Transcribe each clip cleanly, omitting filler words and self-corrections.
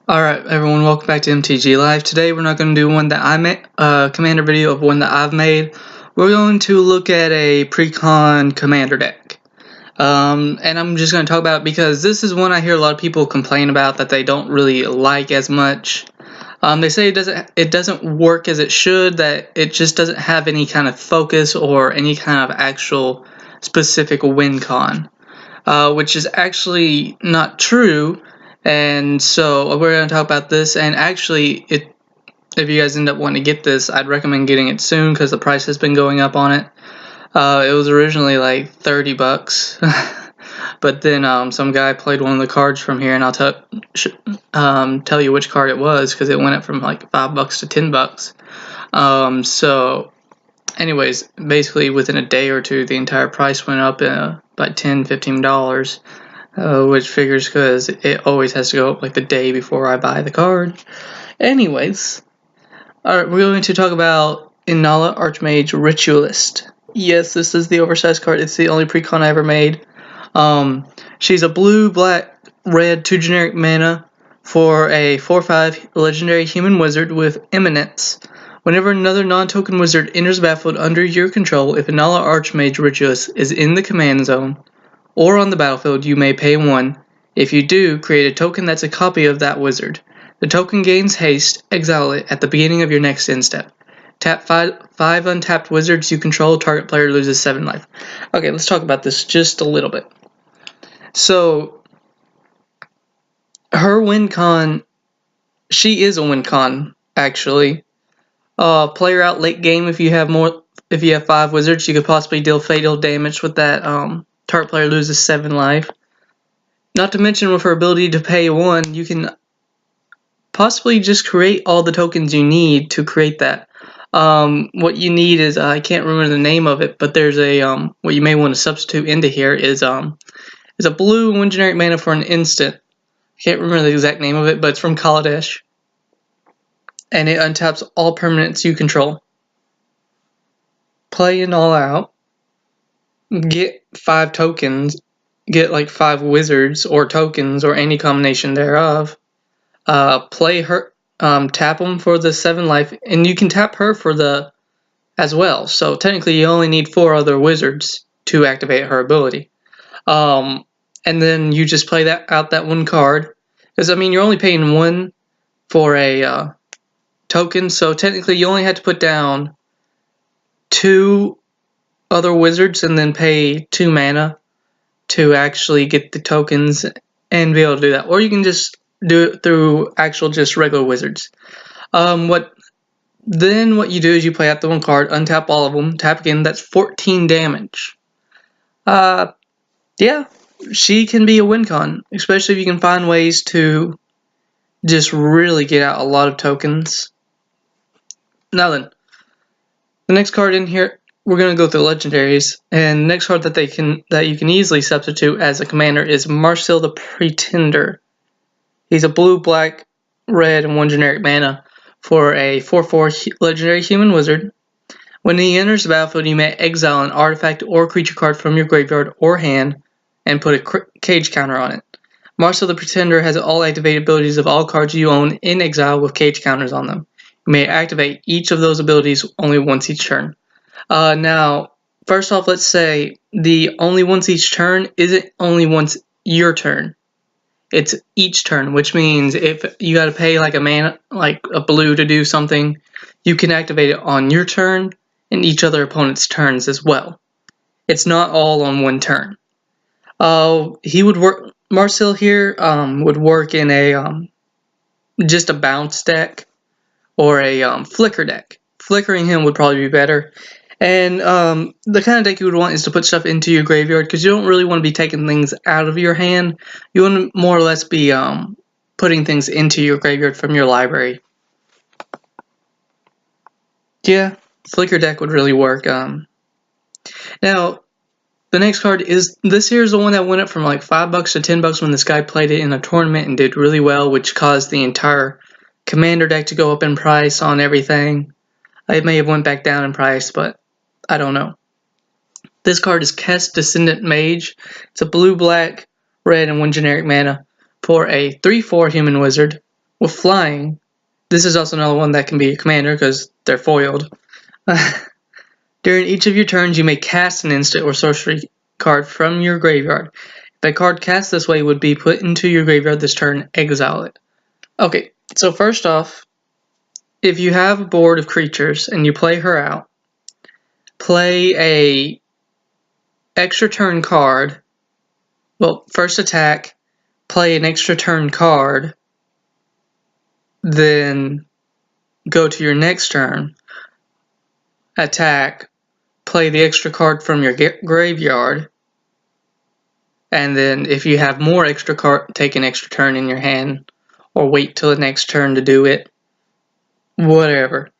Alright everyone, welcome back to MTG Live. Today we're not going to do one that I made, commander video of one that I've made. We're going to look at a Precon commander deck. And I'm just going to talk about it because this is one I hear a lot of people complain about that they don't really like as much. They say it doesn't work as it should, that it just doesn't have any kind of focus or any kind of actual specific win con. Which is actually not true. And so we're going to talk about this, and actually, if you guys end up wanting to get this, I'd recommend getting it soon because the price has been going up on it. It was originally like 30 bucks, but then some guy played one of the cards from here, and I'll tell you which card it was because it went up from like 5 bucks to 10 bucks. So anyways, basically within a day or two, the entire price went up by $10-15. Which figures because it always has to go up like the day before I buy the card. Anyways, alright, we're going to talk about Anala Archmage Ritualist. Yes, this is the oversized card. It's the only precon I ever made. She's a blue, black, red, 2 generic mana for a 4/5 legendary human wizard with Eminence. Whenever another non-token wizard enters the battlefield under your control, if Anala Archmage Ritualist is in the command zone or on the battlefield, you may pay 1. If you do, create a token that's a copy of that wizard. The token gains haste, exile it at the beginning of your next end step. Tap 5 untapped wizards you control, target player loses 7 life. Okay, let's talk about this just a little bit. So, her win con, she is a win con, actually. Play her out late game if you have 5 wizards, you could possibly deal fatal damage with that, target player loses 7 life. Not to mention with her ability to pay 1, you can possibly just create all the tokens you need to create that. What you need is, I can't remember the name of it, but there's a, what you may want to substitute into here is a blue 1 generic mana for an instant. I can't remember the exact name of it, but it's from Kaladesh. And it untaps all permanents you control. Play it all out. Get 5 tokens, get like 5 wizards or tokens or any combination thereof. Play her, tap them for the 7 life, and you can tap her for the as well. So technically, you only need 4 other wizards to activate her ability. And then you just play that 1 card, because I mean you're only paying 1 for a token, so technically you only have to put down 2 other wizards and then pay 2 mana to actually get the tokens and be able to do that. Or you can just do it through actual just regular wizards. What you do is you play out the 1 card, untap all of them, tap again, that's 14 damage. Yeah, she can be a win con, especially if you can find ways to just really get out a lot of tokens. Now then, the next card in here, we're going to go through legendaries, and the next card that you can easily substitute as a commander is Marshal the Pretender. He's a blue, black, red, and 1 generic mana for a 4/4 legendary human wizard. When he enters the battlefield, you may exile an artifact or creature card from your graveyard or hand and put a cage counter on it. Marshal the Pretender has all activated abilities of all cards you own in exile with cage counters on them. You may activate each of those abilities only once each turn. Now, first off, let's say the only once each turn isn't only once your turn. It's each turn, which means if you got to pay like a mana, like a blue to do something, you can activate it on your turn and each other opponent's turns as well. It's not all on 1 turn. He would work. Marshal here would work in a just a bounce deck or a flicker deck. Flickering him would probably be better. And the kind of deck you would want is to put stuff into your graveyard, because you don't really want to be taking things out of your hand. You want to more or less be putting things into your graveyard from your library. Yeah, flicker deck would really work. Now, the next card is, this here is the one that went up from like 5 bucks to 10 bucks when this guy played it in a tournament and did really well, which caused the entire commander deck to go up in price on everything. It may have went back down in price, but I don't know. This card is Caste Descendant Mage. It's a blue, black, red, and 1 generic mana for a 3/4 human wizard with flying, this is also another one that can be a commander because they're foiled. During each of your turns, you may cast an instant or sorcery card from your graveyard. If a card cast this way would be put into your graveyard this turn, exile it. Okay, so first off, if you have a board of creatures and you play her out, play a extra turn card. Well, first attack, play an extra turn card, then go to your next turn, attack, play the extra card from your graveyard, and then if you have more extra card, take an extra turn in your hand, or wait till the next turn to do it. Whatever.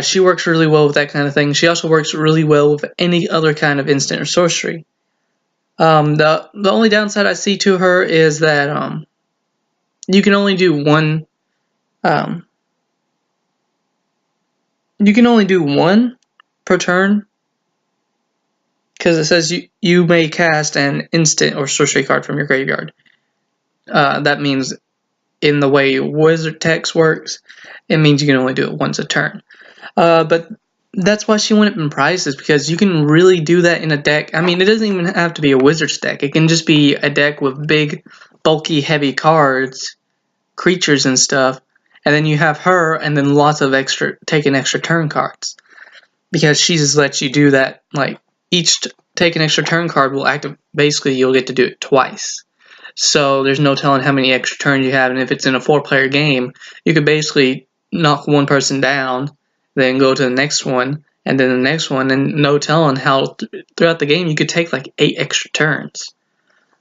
She works really well with that kind of thing. She also works really well with any other kind of instant or sorcery. The only downside I see to her is that you can only do one. You can only do one per turn, because it says you may cast an instant or sorcery card from your graveyard. That means in the way wizard text works, it means you can only do it once a turn. But that's why she went up in prices, because you can really do that in a deck. I mean, it doesn't even have to be a wizard's deck. It can just be a deck with big, bulky, heavy cards, creatures and stuff, and then you have her and then lots of taking extra turn cards, because she just lets you do that. Like, each take an extra turn card will activate. Basically, you'll get to do it twice. So there's no telling how many extra turns you have, and if it's in a 4-player game, you could basically knock one person down, then go to the next one, and then the next one, and no telling how throughout the game you could take like 8 extra turns.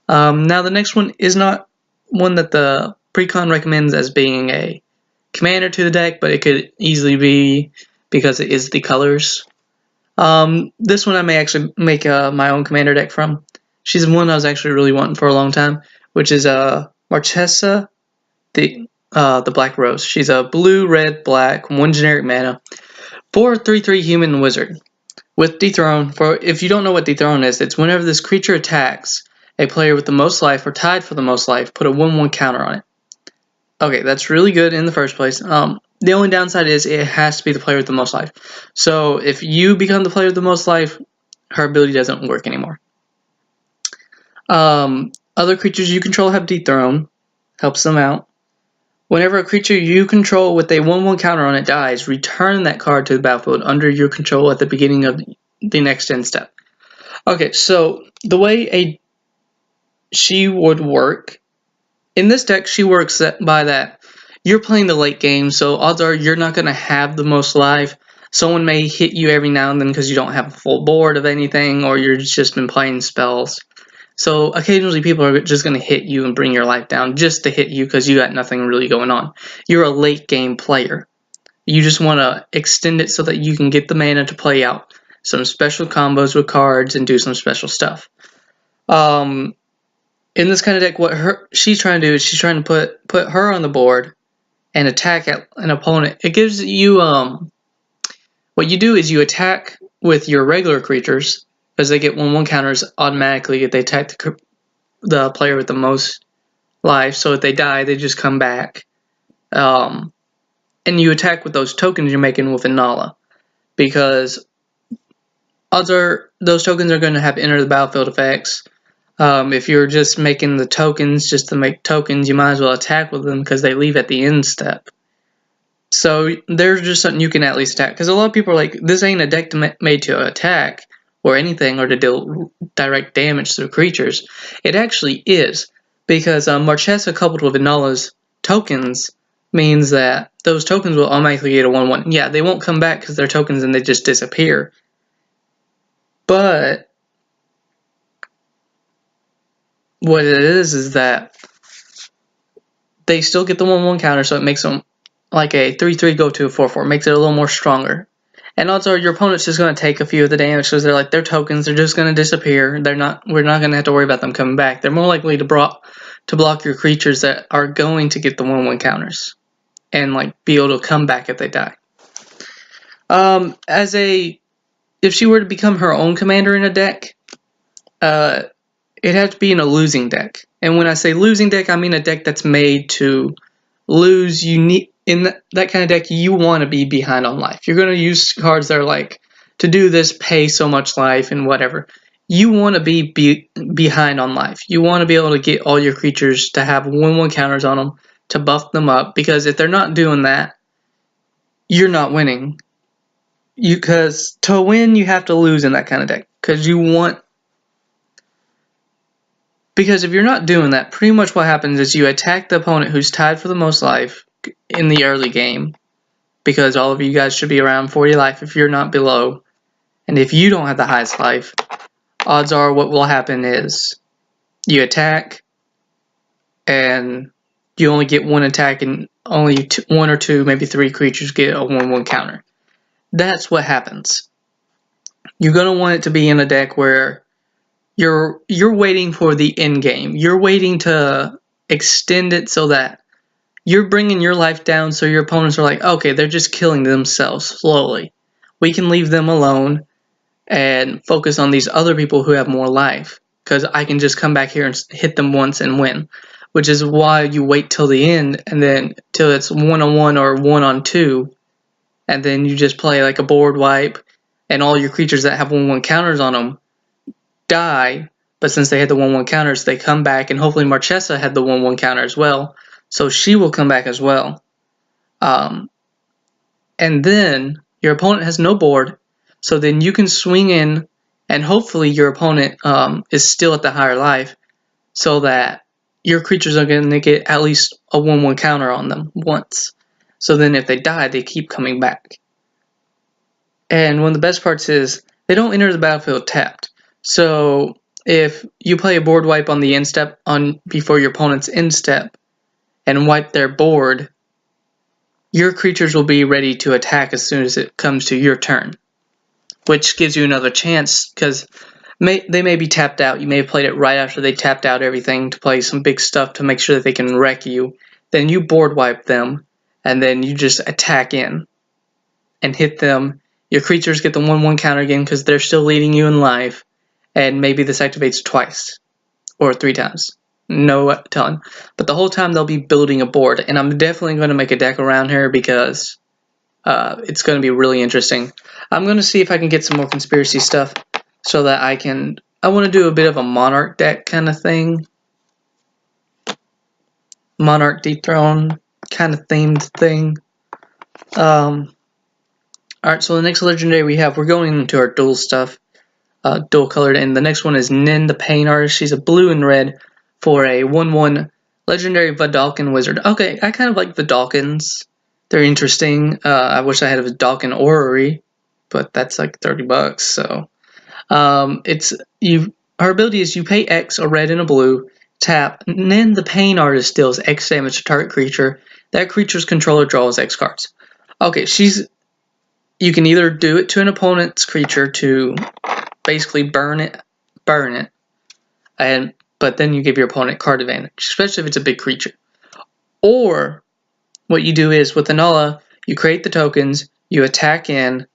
Now the next one is not one that the Precon recommends as being a commander to the deck, but it could easily be because it is the colors. This one I may actually make my own commander deck from. She's one I was actually really wanting for a long time, which is Marchesa, the Black Rose. She's a blue, red, black, 1 generic mana, 4/3/3 human wizard with dethrone. If you don't know what dethrone is, it's whenever this creature attacks a player with the most life or tied for the most life, put a 1/1 counter on it. Okay, that's really good in the first place. The only downside is it has to be the player with the most life. So if you become the player with the most life, her ability doesn't work anymore. Other creatures you control have dethrone, helps them out. Whenever a creature you control with a 1/1 counter on it dies, return that card to the battlefield under your control at the beginning of the next end step. Okay, so the way she would work in this deck, she works by that you're playing the late game, so odds are you're not going to have the most life. Someone may hit you every now and then because you don't have a full board of anything, or you're just been playing spells. So occasionally people are just going to hit you and bring your life down just to hit you because you got nothing really going on. You're a late game player. You just want to extend it so that you can get the mana to play out some special combos with cards and do some special stuff. In this kind of deck, what she's trying to do is she's trying to put her on the board and attack at an opponent. It gives you what you do is you attack with your regular creatures, because they get 1/1 counters automatically if they attack the player with the most life. So if they die, they just come back. And you attack with those tokens you're making with Anala, because odds are those tokens are going to have enter the battlefield effects. If you're just making the tokens just to make tokens, you might as well attack with them because they leave at the end step. So there's just something you can at least attack. Because a lot of people are like, this ain't a deck made to attack or anything, or to deal direct damage to creatures. It actually is, because Marchesa coupled with Anala's tokens means that those tokens will automatically get a 1/1. Yeah, they won't come back because they're tokens and they just disappear. But what it is that they still get the 1/1 counter, so it makes them like a 3/3 go to a 4/4, makes it a little more stronger. And odds are your opponent's just going to take a few of the damage because they're tokens, they're just going to disappear. We're not going to have to worry about them coming back. They're more likely to block your creatures that are going to get the 1/1 counters and like be able to come back if they die. If she were to become her own commander in a deck, it'd have to be in a losing deck. And when I say losing deck, I mean a deck that's made to lose, you need in that kind of deck, you want to be behind on life. You're going to use cards that are like, to do this, pay so much life and whatever. You want to be behind on life. You want to be able to get all your creatures to have 1/1 counters on them to buff them up, because if they're not doing that, you're not winning. Because to win, you have to lose in that kind of deck. Because if you're not doing that, pretty much what happens is you attack the opponent who's tied for the most life in the early game, because all of you guys should be around 40 life if you're not below. And if you don't have the highest life, odds are what will happen is you attack and you only get one attack, and only one or two, maybe three creatures get a 1/1 counter. That's what happens. You're going to want it to be in a deck where you're waiting for the end game. You're waiting to extend it so that you're bringing your life down, so your opponents are like, okay, they're just killing themselves slowly. We can leave them alone and focus on these other people who have more life, because I can just come back here and hit them once and win. Which is why you wait till the end, and then till it's 1-on-1 or 1-on-2, and then you just play like a board wipe, and all your creatures that have 1/1 counters on them die, but since they had the 1/1 counters, they come back, and hopefully Marchesa had the 1/1 counter as well, so she will come back as well. And then your opponent has no board, so then you can swing in, and hopefully your opponent is still at the higher life, so that your creatures are going to get at least a 1/1 counter on them once. So then if they die, they keep coming back. And one of the best parts is they don't enter the battlefield tapped. So if you play a board wipe on the end step before your opponent's end step and wipe their board, your creatures will be ready to attack as soon as it comes to your turn, which gives you another chance, because they may be tapped out. You may have played it right after they tapped out everything to play some big stuff to make sure that they can wreck you. Then you board wipe them, and then you just attack in and hit them. Your creatures get the 1/1 counter again because they're still leading you in life, and maybe this activates twice or 3 times. No telling. But the whole time they'll be building a board, and I'm definitely going to make a deck around here because it's going to be really interesting. I'm going to see if I can get some more conspiracy stuff so that I want to do a bit of a Monarch deck kind of thing. Monarch Dethrone kind of themed thing. Alright, so the next legendary we're going into our dual stuff. Dual colored, and the next one is Nin the Pain Artist. She's a blue and red for a 1/1 legendary Vidalcan wizard. Okay, I kind of like Vidalcans. They're interesting. I wish I had a Vidalcan Orrery, but that's like $30, so her ability is you pay X, a red and a blue, tap, and then the Pain Artist deals X damage to target creature. That creature's controller draws X cards. Okay, you can either do it to an opponent's creature to basically burn it, but then you give your opponent card advantage, especially if it's a big creature. Or what you do is with Anala, you create the tokens, you attack in,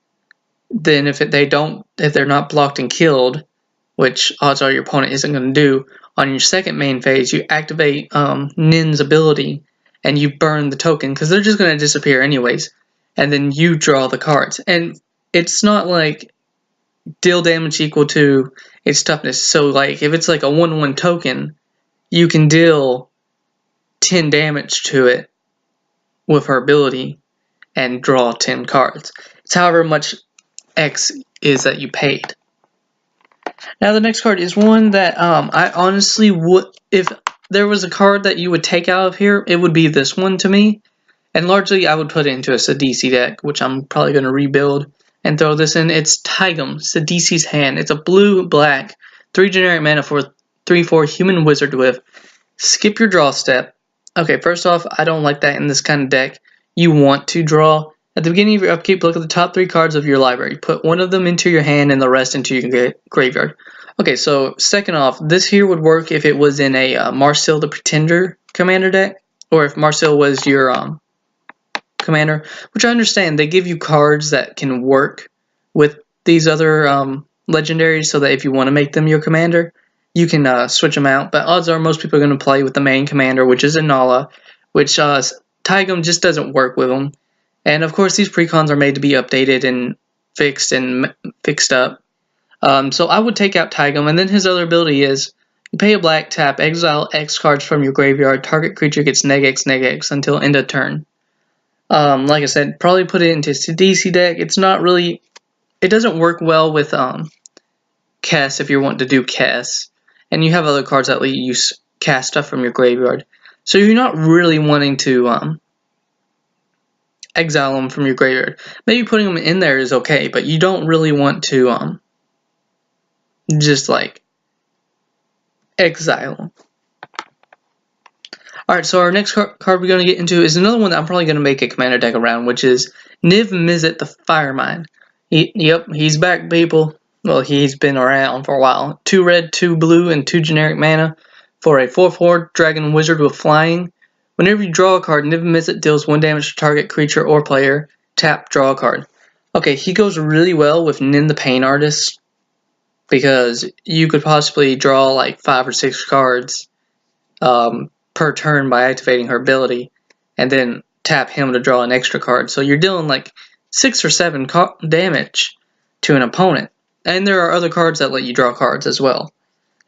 then if they're not blocked and killed, which odds are your opponent isn't going to do, on your second main phase, you activate Nin's ability and you burn the token, because they're just going to disappear anyways, and then you draw the cards. And it's not like deal damage equal to its toughness. So like if it's like a 1/1 token, you can deal 10 damage to it with her ability and draw 10 cards. It's however much X is that you paid. Now the next card is one that I honestly would, if there was a card that you would take out of here, it would be this one to me. And largely I would put it into a Sidisi deck, which I'm probably going to rebuild and throw this in. It's Tige, Sidisi's Hand. It's a blue-black, 3 generic mana for 3/4 human wizard with skip your draw step. Okay, first off, I don't like that in this kind of deck. You want to draw. At the beginning of your upkeep, look at the top 3 cards of your library. Put one of them into your hand and the rest into your graveyard. Okay, so second off, this here would work if it was in a Marshal the Pretender commander deck, or if Marshal was your commander, which I understand. They give you cards that can work with these other legendaries, so that if you want to make them your commander, you can switch them out. But odds are most people are going to play with the main commander, which is Anala, which Tige just doesn't work with them. And of course, these precons are made to be updated and fixed up. So I would take out Tige, and then his other ability is you pay a black, tap, exile X cards from your graveyard. Target creature gets -X until end of turn. Like I said, probably put it into DC deck. It's not really, it doesn't work well with Caste if you're wanting to do Caste, and you have other cards that let you use cast stuff from your graveyard. So you're not really wanting to exile them from your graveyard. Maybe putting them in there is okay, but you don't really want to just like exile them. Alright, so our next card we're going to get into is another one that I'm probably going to make a commander deck around, which is Niv Mizzet the Firemind. Yep, he's back, people. Well, he's been around for a while. 2 red, 2 blue, and 2 generic mana for a 4/4 dragon wizard with flying. Whenever you draw a card, Niv Mizzet deals 1 damage to target creature or player. Tap, draw a card. Okay, he goes really well with Nin the Pain Artist, because you could possibly draw like 5 or 6 cards per turn by activating her ability, and then tap him to draw an extra card. So you're dealing like 6 or 7 damage to an opponent. And there are other cards that let you draw cards as well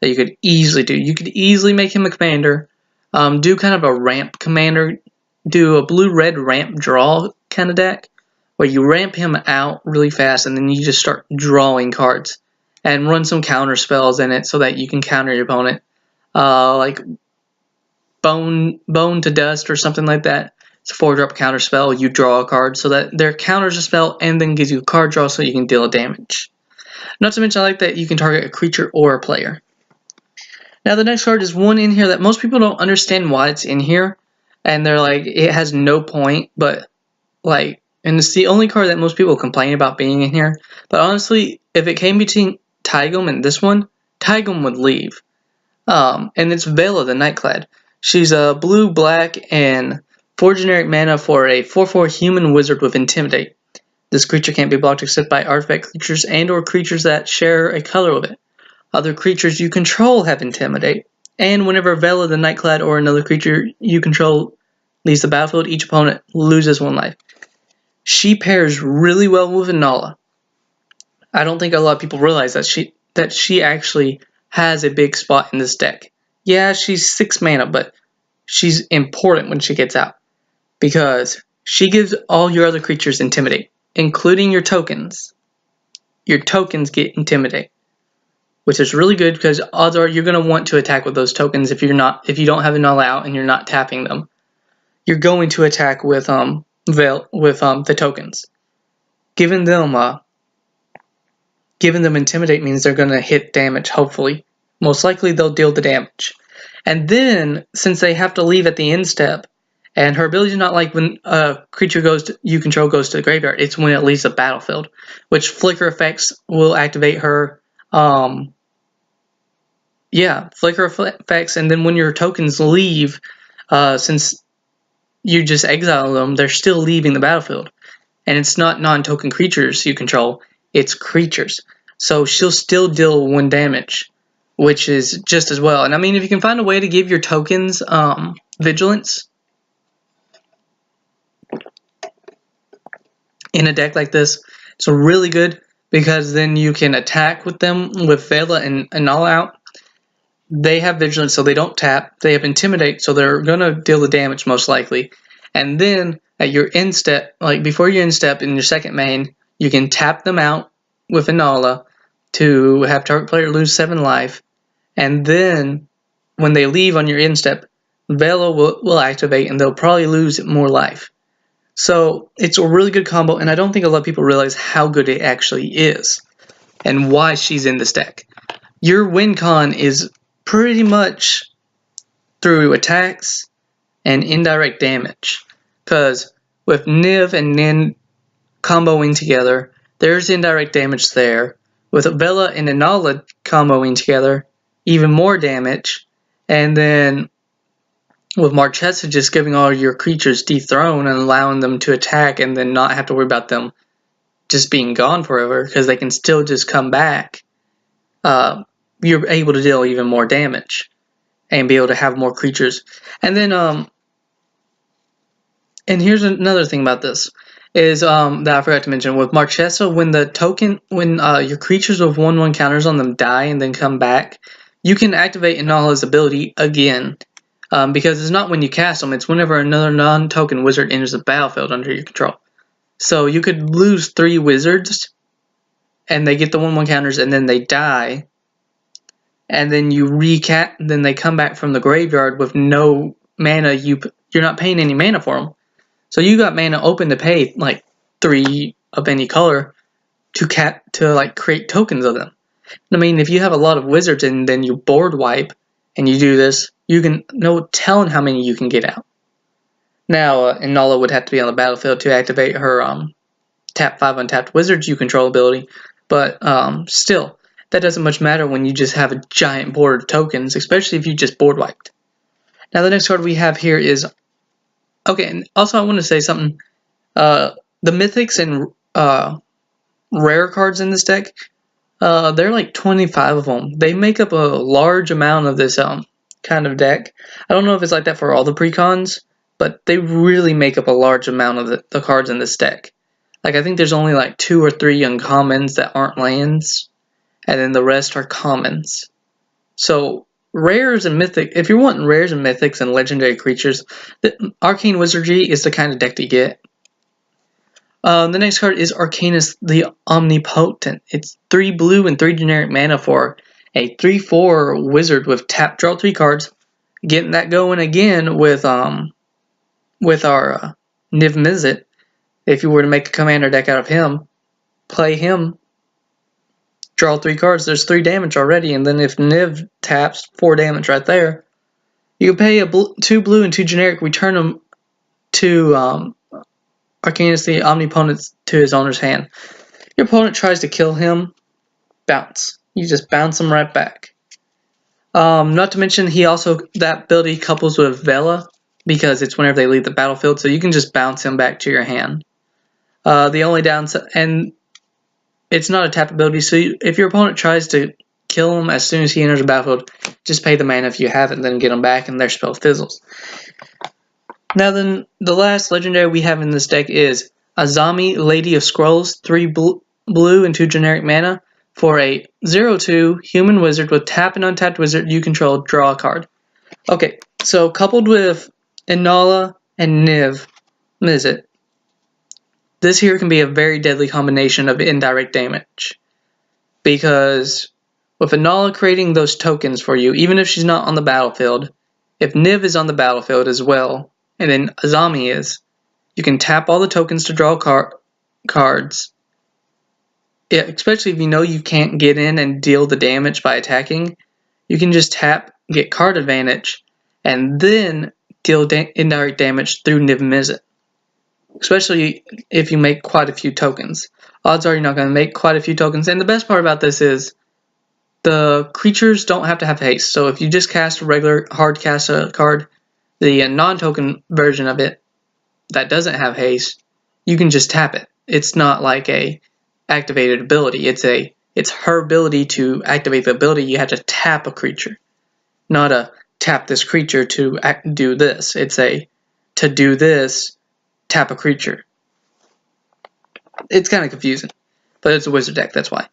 that you could easily do. You could easily make him a commander, do kind of a ramp commander, do a blue-red ramp draw kind of deck, where you ramp him out really fast and then you just start drawing cards and run some counter spells in it so that you can counter your opponent, like bone to dust or something like that. It's a 4-drop counter spell. You draw a card so that their counters a spell and then gives you a card draw so you can deal damage. Not to mention, I like that you can target a creature or a player. Now the next card is one in here that most people don't understand why it's in here, and they're like, it has no point, but like, and it's the only card that most people complain about being in here. But honestly, if it came between Tige and this one, Tige would leave. And it's Vela the Nightclad. She's a blue, black, and 4 generic mana for a 4/4 human wizard with Intimidate. This creature can't be blocked except by artifact creatures and or creatures that share a color with it. Other creatures you control have Intimidate, and whenever Vela the Nightclad or another creature you control leaves the battlefield, each opponent loses 1 life. She pairs really well with Anala. I don't think a lot of people realize that she actually has a big spot in this deck. Yeah, she's 6 mana, but she's important when she gets out, because she gives all your other creatures Intimidate, including your tokens. Your tokens get Intimidate, which is really good because odds are you're going to want to attack with those tokens if you don't have Anala out and you're not tapping them. You're going to attack with the tokens. Giving them Intimidate means they're going to hit damage, hopefully. Most likely they'll deal the damage. And then, since they have to leave at the end step, and her ability is not like when a creature you control goes to the graveyard, it's when it leaves the battlefield, which flicker effects will activate her. Flicker effects, and then when your tokens leave, since you just exile them, they're still leaving the battlefield. And it's not non-token creatures you control, it's creatures. So she'll still deal 1 damage, which is just as well. And I mean, if you can find a way to give your tokens vigilance in a deck like this, it's really good, because then you can attack with them with Vela and Anala out. They have vigilance, so they don't tap. They have Intimidate, so they're going to deal the damage most likely. And then at your end step, like before your end step in your second main, you can tap them out with Anala to have target player lose 7 life. And then when they leave on your end step, Vela will activate and they'll probably lose more life. So it's a really good combo, and I don't think a lot of people realize how good it actually is and why she's in this deck. Your win con is pretty much through attacks and indirect damage, because with Niv and Nin comboing together, there's indirect damage there. With Vela and Anala comboing together, even more damage. And then with Marchesa just giving all your creatures dethrone and allowing them to attack and then not have to worry about them just being gone forever, because they can still just come back, you're able to deal even more damage and be able to have more creatures. And then And here's another thing about this is that I forgot to mention with Marchesa, when your creatures with 1/1 counters on them die and then come back, you can activate Anala's ability again. Because it's not when you cast them, it's whenever another non-token wizard enters the battlefield under your control. So you could lose 3 wizards, and they get the 1/1 counters, and then they die, and then then they come back from the graveyard with no mana. You're not paying any mana for them, so you got mana open to pay like 3 of any color to create tokens of them. I mean, if you have a lot of wizards and then you board wipe and you do this, you can no telling how many you can get out. Now, Anala would have to be on the battlefield to activate her tap 5 untapped wizards you control ability, but still, that doesn't much matter when you just have a giant board of tokens, especially if you just board wiped. Now, the next card we have here is okay, and also I want to say something. The mythics and rare cards in this deck, there are like 25 of them. They make up a large amount of this kind of deck. I don't know if it's like that for all the precons, but they really make up a large amount of the cards in this deck. Like, I think there's only like 2 or 3 uncommons that aren't lands, and then the rest are commons. So, rares and mythic, if you're wanting rares and mythics and legendary creatures, the Arcane Wizardry is the kind of deck to get. The next card is Arcanus the Omnipotent. It's 3 blue and 3 generic mana for a 3/4 wizard with tap, draw 3 cards. Getting that going again with our Niv Mizzet. If you were to make a commander deck out of him, play him, draw 3 cards, there's 3 damage already, and then if Niv taps, 4 damage right there. You can pay 2 blue and 2 generic, return them to Arcanus the Omnipotent to his owner's hand. Your opponent tries to kill him, bounce. You just bounce him right back. Not to mention, that ability couples with Vela, because it's whenever they leave the battlefield, so you can just bounce him back to your hand. The only downside, and it's not a tap ability, so if your opponent tries to kill him as soon as he enters the battlefield, just pay the mana if you have it, and then get him back, and their spell fizzles. Now then, the last legendary we have in this deck is Azami, Lady of Scrolls, 3 blue and 2 generic mana for a 0/2 human wizard with tap and untapped wizard you control, draw a card. Okay, so coupled with Anala and Niv Mizzet, this here can be a very deadly combination of indirect damage. Because with Anala creating those tokens for you, even if she's not on the battlefield, if Niv is on the battlefield as well, and then Azami is, you can tap all the tokens to draw cards. Yeah, especially if you know you can't get in and deal the damage by attacking, you can just tap, get card advantage, and then deal indirect damage through Niv Mizzet. Especially if you make quite a few tokens. Odds are you're not going to make quite a few tokens, and the best part about this is the creatures don't have to have haste. So if you just cast a regular hard cast card, the non-token version of it that doesn't have haste, you can just tap it. It's not like a activated ability. It's her ability to activate the ability. You have to tap a creature, not a tap this creature to do this. It's a to do this, tap a creature. It's kind of confusing, but it's a wizard deck, that's why.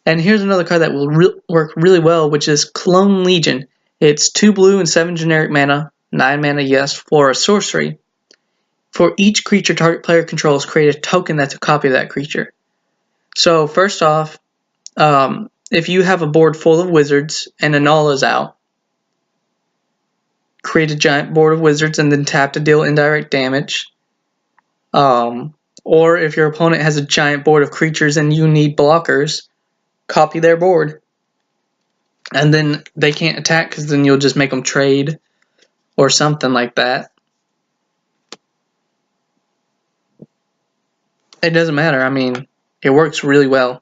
And here's another card that will work really well, which is Clone Legion. It's 2 blue and 7 generic mana, 9 mana yes, for a sorcery. For each creature target player controls, create a token that's a copy of that creature. So first off, if you have a board full of wizards and Anala's out, create a giant board of wizards and then tap to deal indirect damage. Or if your opponent has a giant board of creatures and you need blockers, copy their board. And then they can't attack because then you'll just make them trade or something like that. It doesn't matter. I mean, it works really well.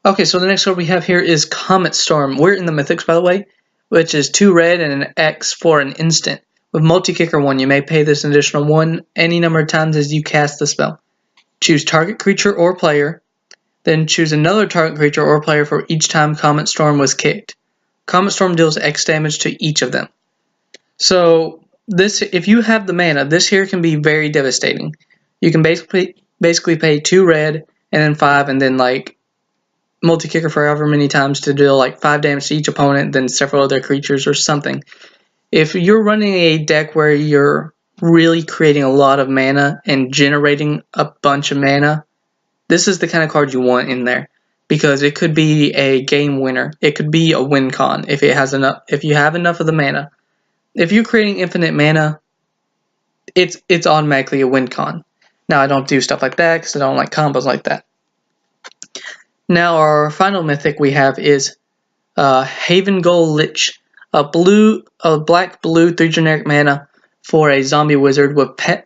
Okay, so the next card we have here is Comet Storm. We're in the Mythics, by the way, which is 2 red and an X for an instant. With multi-kicker 1, you may pay this additional 1 any number of times as you cast the spell. Choose target creature or player, then choose another target creature or player for each time Comet Storm was kicked. Comet Storm deals X damage to each of them. So, this, if you have the mana, this here can be very devastating. You can basically pay 2 red and then 5 and then like multi-kicker for however many times to deal like 5 damage to each opponent, then several other creatures or something. If you're running a deck where you're really creating a lot of mana and generating a bunch of mana, this is the kind of card you want in there, because it could be a game winner. It could be a win con if it has enough. If you have enough of the mana, if you're creating infinite mana, it's automatically a win con. Now I don't do stuff like that because I don't like combos like that. Now our final mythic we have is Haven Goal Lich, a black blue 3 generic mana for a zombie wizard with pay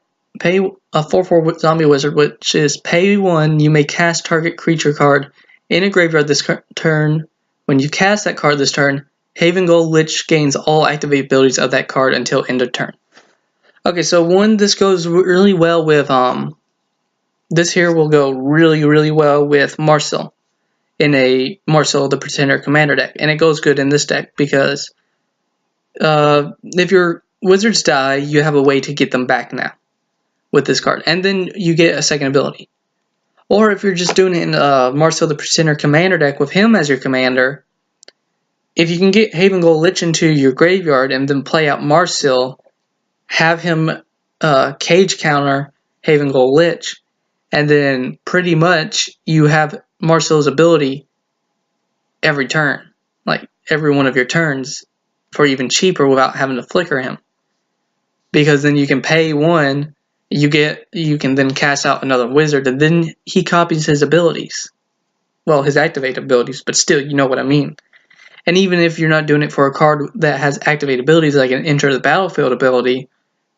a 4/4 zombie wizard, which is pay 1. You may cast target creature card in a graveyard this turn. When you cast that card this turn, Haven Goal Lich gains all activate abilities of that card until end of turn. Okay, so this goes really well with this here will go really well with Marshal in a Marshal the Pretender commander deck, and it goes good in this deck because if your wizards die, you have a way to get them back now with this card, and then you get a second ability. Or if you're just doing it in Marshal the Pretender commander deck with him as your commander, if you can get Haven Goal Lich into your graveyard and then play out Marshal, have him Cage counter Haven Goal Lich, and then pretty much you have Marshal's ability every turn, like every one of your turns, for even cheaper without having to flicker him. Because then you can pay 1, you can then cast out another wizard, and then he copies his abilities. Well, his activate abilities, but still, you know what I mean. And even if you're not doing it for a card that has activate abilities like an enter the battlefield ability,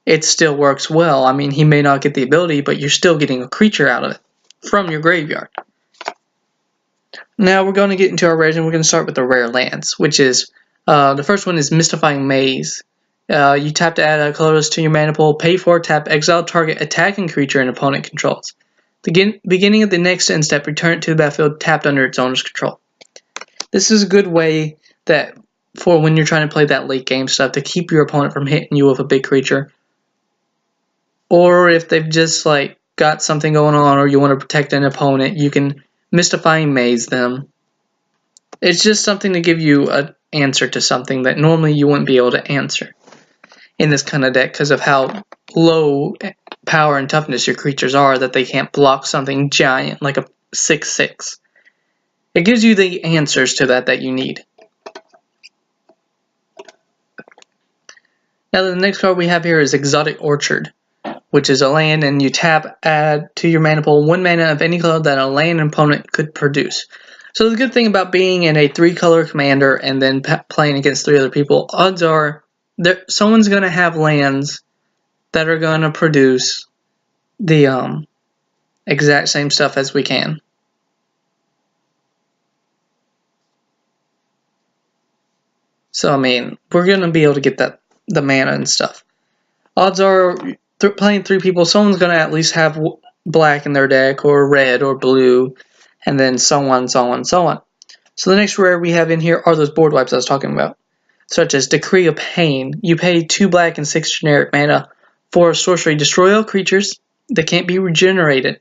it still works well. I mean, he may not get the ability, but you're still getting a creature out of it from your graveyard. Now we're going to get into our rares, and we're going to start with the rare lands, which is the first one is Mystifying Maze. You tap to add a colorless to your mana pool, pay 4, tap, exile target attacking creature an opponent controls. Beginning of the next end step, return it to the battlefield tapped under its owner's control. This is a good way that for when you're trying to play that late game stuff to keep your opponent from hitting you with a big creature. Or if they've just like got something going on or you want to protect an opponent, you can Mystifying Maze them. It's just something to give you an answer to something that normally you wouldn't be able to answer in this kind of deck because of how low power and toughness your creatures are, that they can't block something giant like a 6/6. It gives you the answers to that you need. Now the next card we have here is Exotic Orchard, which is a land, and you tap, add to your mana pool 1 mana of any color that a land opponent could produce. So the good thing about being in a 3-color commander and then playing against 3 other people, odds are someone's going to have lands that are going to produce the exact same stuff as we can. So I mean, we're going to be able to get the mana and stuff. Odds are playing 3 people, someone's going to at least have black in their deck, or red, or blue, and then so on. So the next rare we have in here are those board wipes I was talking about, such as Decree of Pain. You pay 2 black and 6 generic mana for a sorcery. Destroy all creatures that can't be regenerated.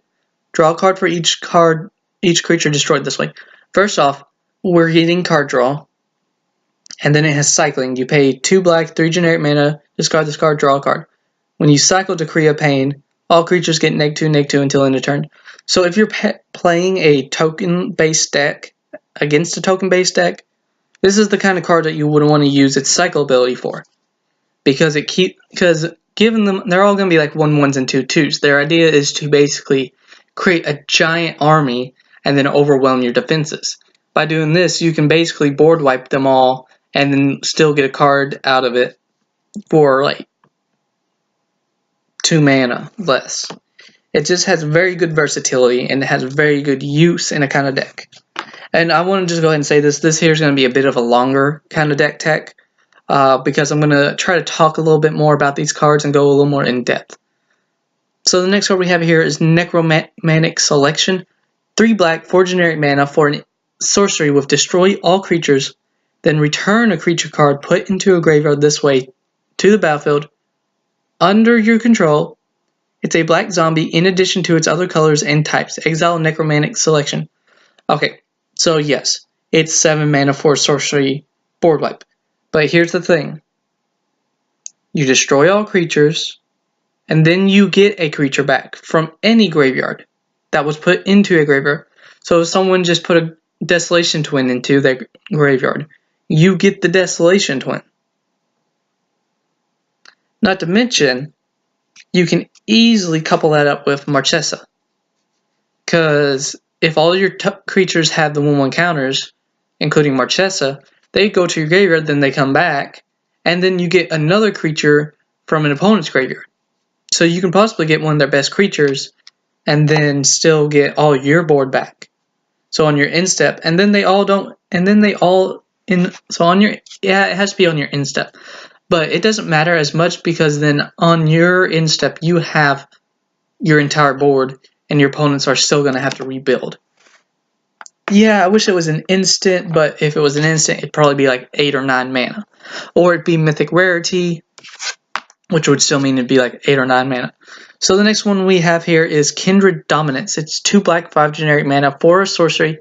Draw a card for each creature destroyed this way. First off, we're getting card draw, and then it has cycling. You pay 2 black, 3 generic mana, discard this card, draw a card. When you cycle Decree of Pain, all creatures get -2/-2 until end of turn. So if you're playing a token-based deck against a token-based deck, this is the kind of card that you would want to use its cycle ability for, because given them, they're all going to be like 1/1s and 2/2s. Their idea is to basically create a giant army and then overwhelm your defenses. By doing this, you can basically board wipe them all and then still get a card out of it for like 2 mana less. It just has very good versatility, and it has very good use in a kind of deck. And I want to just go ahead and say this here is going to be a bit of a longer kind of deck tech, because I'm going to try to talk a little bit more about these cards and go a little more in depth. So the next card we have here is Necromantic Selection. 3 black, 4 generic mana for an sorcery with destroy all creatures, then return a creature card put into a graveyard this way to the battlefield under your control. It's a black zombie in addition to its other colors and types. Exile Necromantic Selection. Okay, so yes, it's 7 mana for sorcery board wipe. But here's the thing. You destroy all creatures, and then you get a creature back from any graveyard that was put into a graveyard. So if someone just put a Desolation Twin into their graveyard, you get the Desolation Twin. Not to mention, you can easily couple that up with Marchesa. Because if all your creatures have the 1/1 counters, including Marchesa, they go to your graveyard, then they come back, and then you get another creature from an opponent's graveyard. So you can possibly get one of their best creatures, and then still get all your board back. So on your instep, and then they all don't, and then they all in. So on your, yeah, it has to be on your instep, but it doesn't matter as much because then on your instep you have your entire board, and your opponents are still going to have to rebuild. Yeah, I wish it was an instant, but if it was an instant, it'd probably be like 8 or 9 mana, or it'd be mythic rarity, which would still mean it'd be like 8 or 9 mana. So the next one we have here is Kindred Dominance. It's 2 black, 5 generic mana for a sorcery.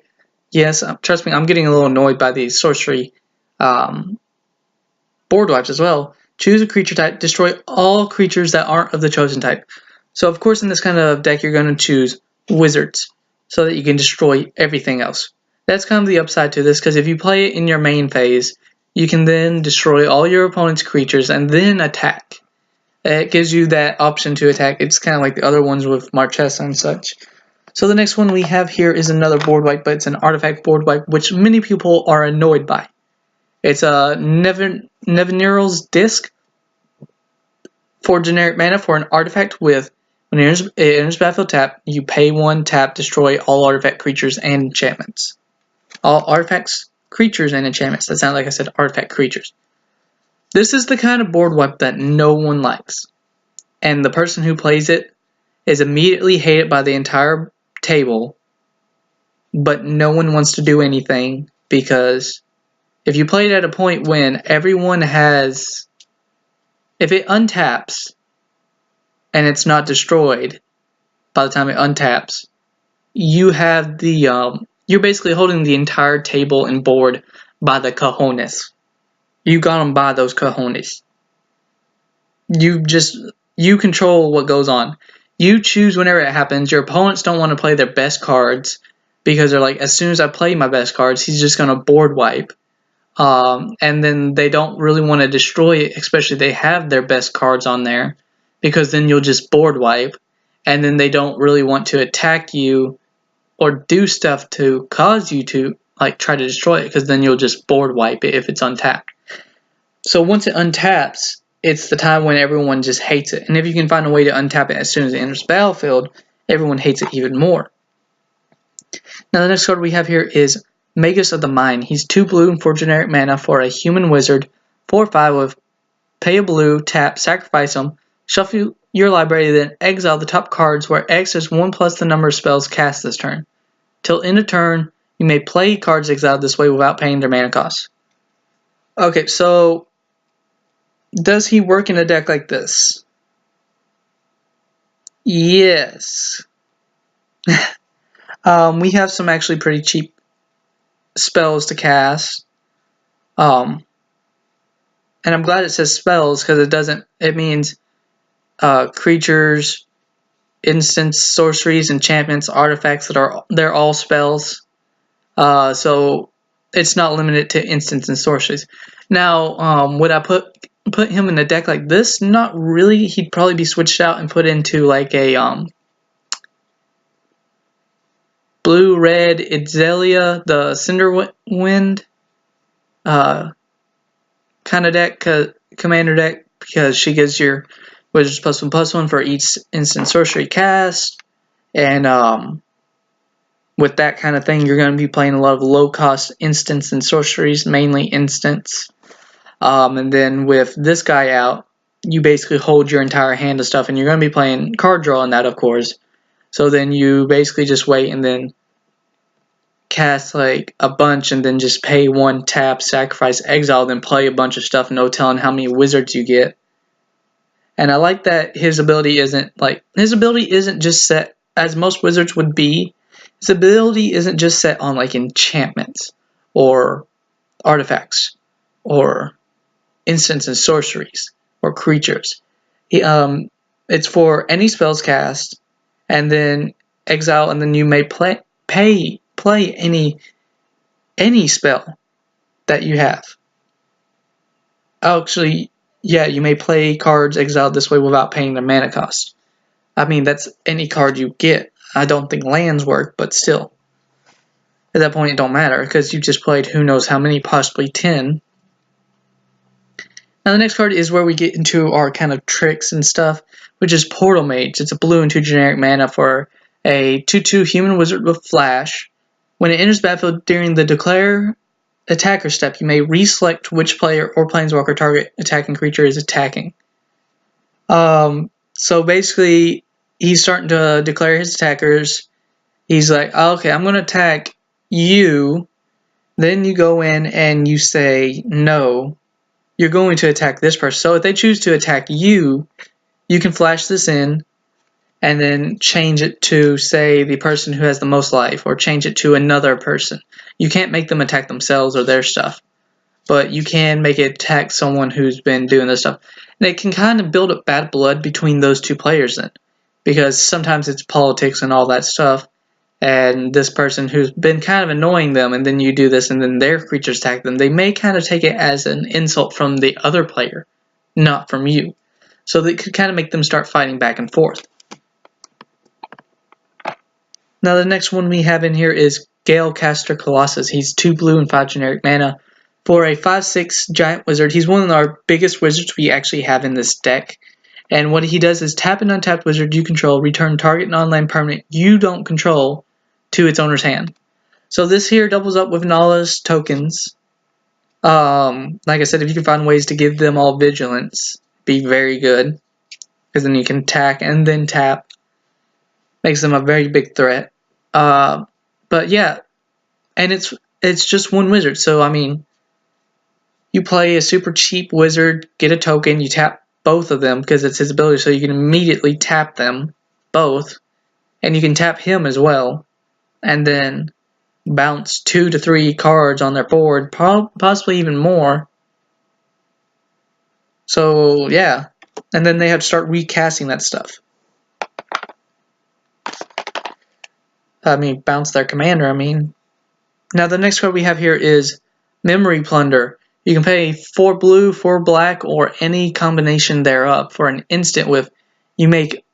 Yes, trust me, I'm getting a little annoyed by these sorcery board wipes as well. Choose a creature type, destroy all creatures that aren't of the chosen type. So of course in this kind of deck you're going to choose wizards so that you can destroy everything else. That's kind of the upside to this, because if you play it in your main phase, you can then destroy all your opponent's creatures and then attack. It gives you that option to attack. It's kind of like the other ones with Marchesa and such. So the next one we have here is another board wipe, but it's an artifact board wipe, which many people are annoyed by. It's a Nevinyrral's Disc. 4 generic mana for an artifact with, when it enters battlefield tap, you pay 1, tap, destroy all artifact creatures and enchantments. All artifacts, creatures, and enchantments. That sounds like I said artifact creatures. This is the kind of board wipe that no one likes, and the person who plays it is immediately hated by the entire table, but no one wants to do anything, because if you play it at a point when everyone has, if it untaps and it's not destroyed by the time it untaps, you have the you're basically holding the entire table and board by the cojones. You got them by those cojones. You control what goes on. You choose whenever it happens. Your opponents don't want to play their best cards because they're like, as soon as I play my best cards, he's just going to board wipe. And then they don't really want to destroy it, especially if they have their best cards on there, because then you'll just board wipe. And then they don't really want to attack you or do stuff to cause you to like try to destroy it, because then you'll just board wipe it if it's untapped. So once it untaps, it's the time when everyone just hates it. And if you can find a way to untap it as soon as it enters the battlefield, everyone hates it even more. Now the next card we have here is Magus of the Mind. He's 2 blue and 4 generic mana for a human wizard, 4/5 with pay a blue, tap, sacrifice them, shuffle your library, then exile the top cards where X is 1 plus the number of spells cast this turn. Till end of turn, you may play cards exiled this way without paying their mana cost. Okay, so does he work in a deck like this? Yes. We have some actually pretty cheap spells to cast. And I'm glad it says spells, because it means creatures, instants, sorceries, enchantments, artifacts they're all spells. So it's not limited to instants and sorceries. Now, would I put him in a deck like this? Not really. He'd probably be switched out and put into like a blue-red Idzelia, the Cinderwind kind of deck, commander deck, because she gives your wizards +1/+1 for each instant sorcery cast, and with that kind of thing, you're going to be playing a lot of low-cost instants and sorceries, mainly instants. And then with this guy out, you basically hold your entire hand of stuff, and you're going to be playing card draw on that, of course. So then you basically just wait and then cast like a bunch, and then just pay 1, tap, sacrifice, exile, then play a bunch of stuff, no telling how many wizards you get. And I like that his ability isn't just set as most wizards would be. His ability isn't just set on like enchantments or artifacts or instants and sorceries or creatures. It's for any spells cast, and then exile, and then you may play any spell that you have. Actually, yeah, you may play cards exiled this way without paying their mana cost. I mean, that's any card you get. I don't think lands work, but still. At that point, it don't matter, because you just played who knows how many, possibly 10. Now, the next card is where we get into our kind of tricks and stuff, which is Portal Mage. It's a blue and 2 generic mana for a 2/2 human wizard with flash. When it enters the battlefield during the declare attacker step, you may reselect which player or planeswalker target attacking creature is attacking. So basically, he's starting to declare his attackers. He's like, oh, okay, I'm going to attack you. Then you go in and you say, no, you're going to attack this person. So if they choose to attack you, you can flash this in and then change it to, say, the person who has the most life, or change it to another person. You can't make them attack themselves or their stuff, but you can make it attack someone who's been doing this stuff. And it can kind of build up bad blood between those two players then, because sometimes it's politics and all that stuff, and this person who's been kind of annoying them, and then you do this and then their creatures attack them, they may kind of take it as an insult from the other player, not from you. So that could kind of make them start fighting back and forth. Now the next one we have in here is Galecaster Colossus. He's 2 blue and 5 generic mana for a 5/6 giant wizard. He's one of our biggest wizards we actually have in this deck. And what he does is tap an untapped wizard you control, return target non-land permanent you don't control to its owner's hand. So this here doubles up with Anala's tokens. Like I said, if you can find ways to give them all vigilance, be very good, because then you can attack and then tap. Makes them a very big threat. But yeah, and it's just one wizard. So I mean, you play a super cheap wizard, get a token, you tap both of them because it's his ability, so you can immediately tap them both, and you can tap him as well, and then bounce 2 to 3 cards on their board, possibly even more. So yeah, and then they have to start recasting that stuff. I mean, bounce their commander, Now the next card we have here is Memory Plunder. You can pay 4 blue, 4 black, or any combination thereof for an instant with, you make,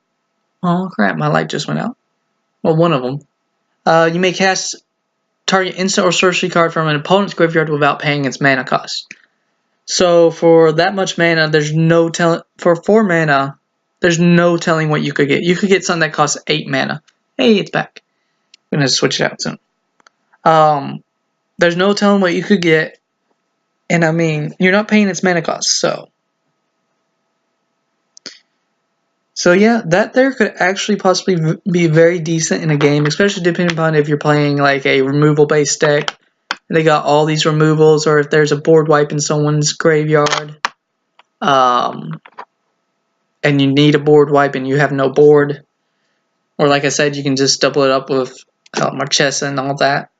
oh crap, my light just went out. Well, one of them. You may cast target instant or sorcery card from an opponent's graveyard without paying its mana cost. So for that much mana, there's no telling, for 4 mana, there's no telling what you could get. You could get something that costs 8 mana. Hey, it's back. I'm going to switch it out soon. There's no telling what you could get, and I mean, you're not paying its mana cost, so yeah, that there could actually possibly be very decent in a game, especially depending upon if you're playing like a removal based deck, they got all these removals, or if there's a board wipe in someone's graveyard, and you need a board wipe and you have no board, or like I said, you can just double it up with Marchesa and all that.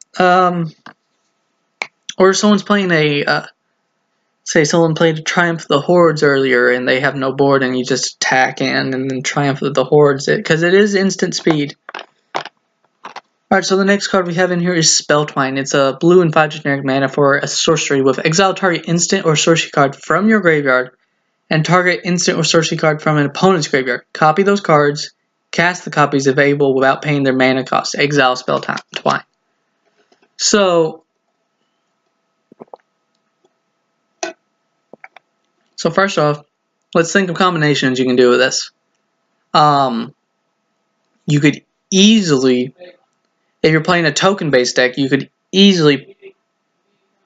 Or someone's playing say someone played a Triumph of the Hordes earlier and they have no board and you just attack in and then Triumph of the Hordes because it is instant speed. Alright, so the next card we have in here is Spell Twine. It's a blue and 5 generic mana for a sorcery with exile target instant or sorcery card from your graveyard and target instant or sorcery card from an opponent's graveyard. Copy those cards, cast the copies available without paying their mana cost. Exile Spell Twine. So first off, let's think of combinations you can do with this. You could easily, if you're playing a token-based deck, you could easily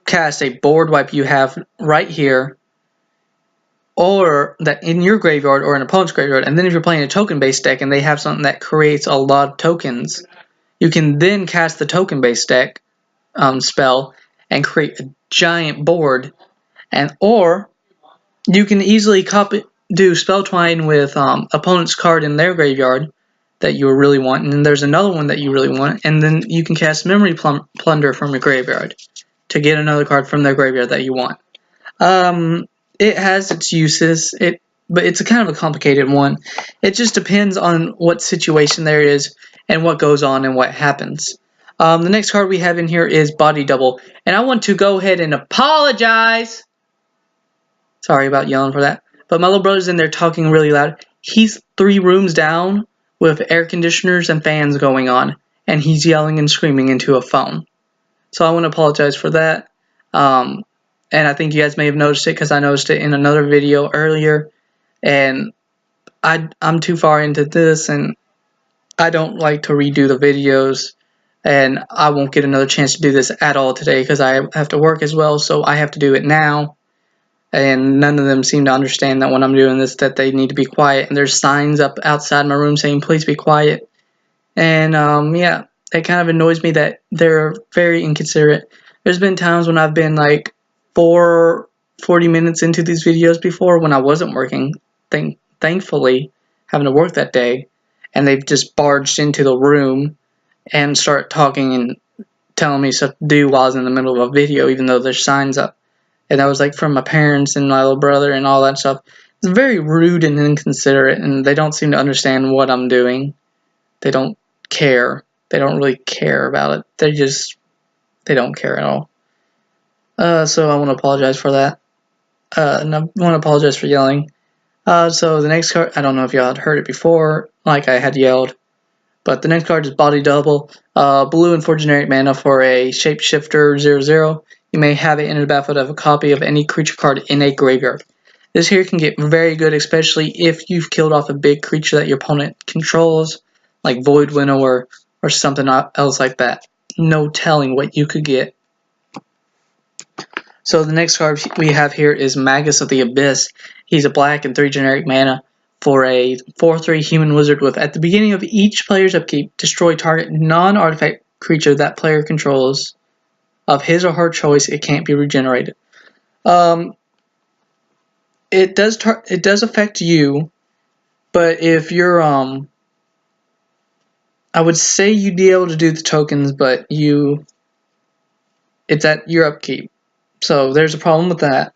cast a board wipe you have right here, or that in your graveyard or an opponent's graveyard. And then if you're playing a token-based deck and they have something that creates a lot of tokens, you can then cast the token-based deck spell and create a giant board, or you can easily copy do Spell Twine with opponent's card in their graveyard that you really want, and then there's another one that you really want, and then you can cast Memory Plunder from your graveyard to get another card from their graveyard that you want. It has its uses, but it's a kind of a complicated one. It just depends on what situation there is and what goes on and what happens. The next card we have in here is Body Double, and I want to go ahead and apologize. Sorry about yelling for that. But my little brother's in there talking really loud. He's 3 rooms down with air conditioners and fans going on, and he's yelling and screaming into a phone. So I want to apologize for that. And I think you guys may have noticed it because I noticed it in another video earlier. And I'm too far into this, and I don't like to redo the videos. And I won't get another chance to do this at all today because I have to work as well, so I have to do it now. And none of them seem to understand that when I'm doing this that they need to be quiet. And there's signs up outside my room saying, please be quiet. And yeah, it kind of annoys me that they're very inconsiderate. There's been times when I've been like 40 minutes into these videos before when I wasn't working, thankfully, having to work that day. And they've just barged into the room and start talking and telling me stuff to do while I was in the middle of a video, even though there's signs up. And that was like from my parents and my little brother and all that stuff. It's very rude and inconsiderate, and they don't seem to understand what I'm doing. They don't care. They don't really care about it. They don't care at all. So I want to apologize for that. And I want to apologize for yelling. So the next card, I don't know if y'all had heard it before, like I had yelled. But the next card is Body Double. Blue and 4 generic mana for a Shapeshifter 0/0. You may have it in the battlefield of a copy of any creature card in a graveyard. This here can get very good, especially if you've killed off a big creature that your opponent controls, like Void Winnower or something else like that. No telling what you could get. So the next card we have here is Magus of the Abyss. He's a black and 3 generic mana for a 4/3 human wizard with, at the beginning of each player's upkeep, destroy target non-artifact creature that player controls of his or her choice. It can't be regenerated. It does affect you, but if you're I would say you'd be able to do the tokens, but it's at your upkeep, so there's a problem with that.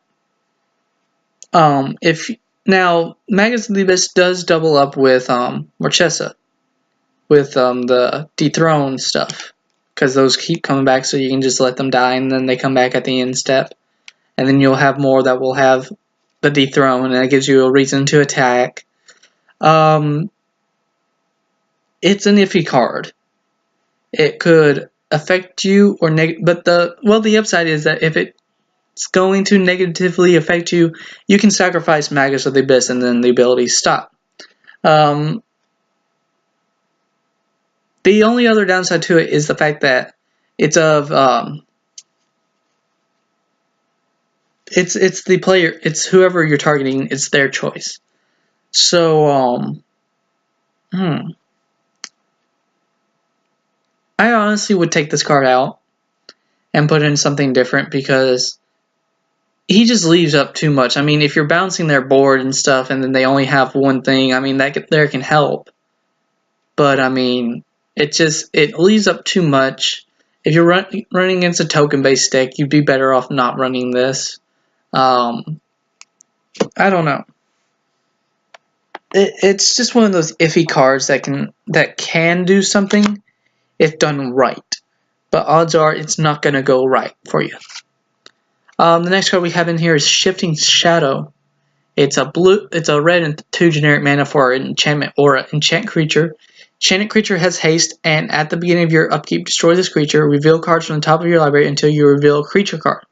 Now Magus of the Abyss does double up with Marchesa, with the dethrone stuff, because those keep coming back, so you can just let them die and then they come back at the end step, and then you'll have more that will have the dethrone, and it gives you a reason to attack. It's an iffy card. It could affect you or but the upside is that if it's going to negatively affect you, you can sacrifice Magus of the Abyss and then the abilities stop. The only other downside to it is the fact that it's of it's the player, it's whoever you're targeting, it's their choice. So I honestly would take this card out and put in something different, because he just leaves up too much. I mean, if you're bouncing their board and stuff and then they only have one thing, I mean, that there can help. But I mean, it leaves up too much. If you're running against a token-based deck, you'd be better off not running this. I don't know. It's just one of those iffy cards that can do something if done right, but odds are it's not going to go right for you. The next card we have in here is Shifting Shadow. It's a red and 2 generic mana for an enchantment or an enchant creature. Enchanted creature has haste, and at the beginning of your upkeep, destroy this creature. Reveal cards from the top of your library until you reveal a creature card.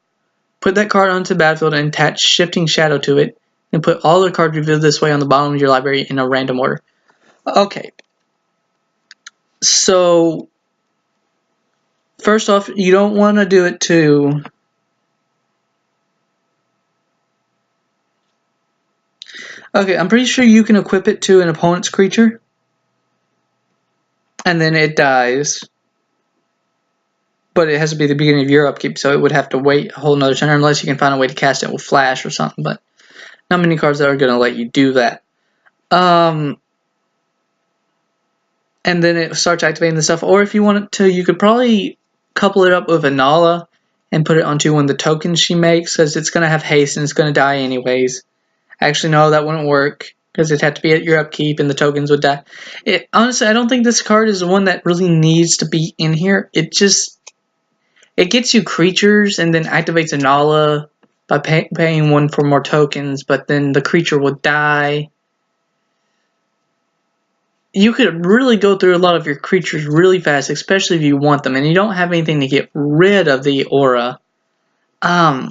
Put that card onto the battlefield and attach Shifting Shadow to it, and put all the cards revealed this way on the bottom of your library in a random order. Okay. So first off, you don't want to do it to... Okay, I'm pretty sure you can equip it to an opponent's creature, and then it dies. But it has to be the beginning of your upkeep, so it would have to wait a whole nother turn, unless you can find a way to cast it with flash or something. But Not many cards that are going to let you do that. And then it starts activating the stuff. Or if you wanted to, you could probably couple it up with Anala and put it onto one of the tokens she makes, because it's going to have haste and it's going to die anyways. Actually, no, that wouldn't work, because it'd have to be at your upkeep and the tokens would die. Honestly, I don't think this card is the one that really needs to be in here. It gets you creatures and then activates Anala by paying one for more tokens, but then the creature will die. You could really go through a lot of your creatures really fast, especially if you want them, and you don't have anything to get rid of the aura. Yeah,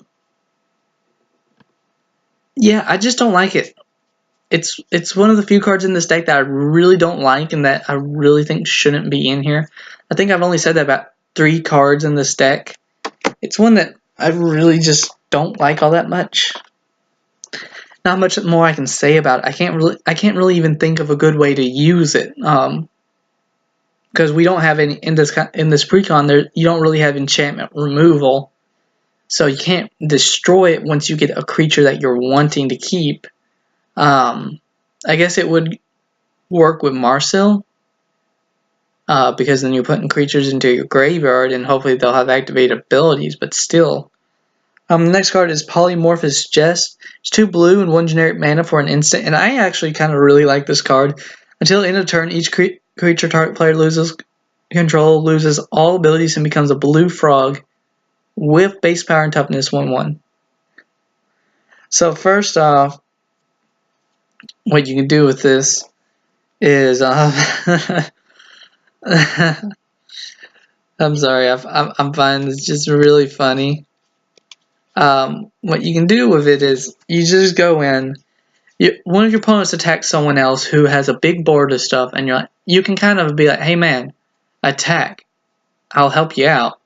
I just don't like it. It's one of the few cards in this deck that I really don't like and that I really think shouldn't be in here. I think I've only said that about 3 cards in this deck. It's one that I really just don't like all that much. Not much more I can say about it. I can't really even think of a good way to use it. Because we don't have any in this precon. There, you don't really have enchantment removal, so you can't destroy it once you get a creature that you're wanting to keep. I guess it would work with Marshal, because then you're putting creatures into your graveyard and hopefully they'll have activated abilities. But still. The next card is Polymorphous Jester. It's 2 blue and 1 generic mana for an instant, and I actually kind of really like this card. Until the end of turn, each creature target player loses all abilities and becomes a blue frog with base power and toughness 1/1. So first off, what you can do with this is I'm sorry, I'm finding this just really funny. What you can do with it is you just go in. One of your opponents attacks someone else who has a big board of stuff, and you can kind of be like, "Hey man, attack! I'll help you out."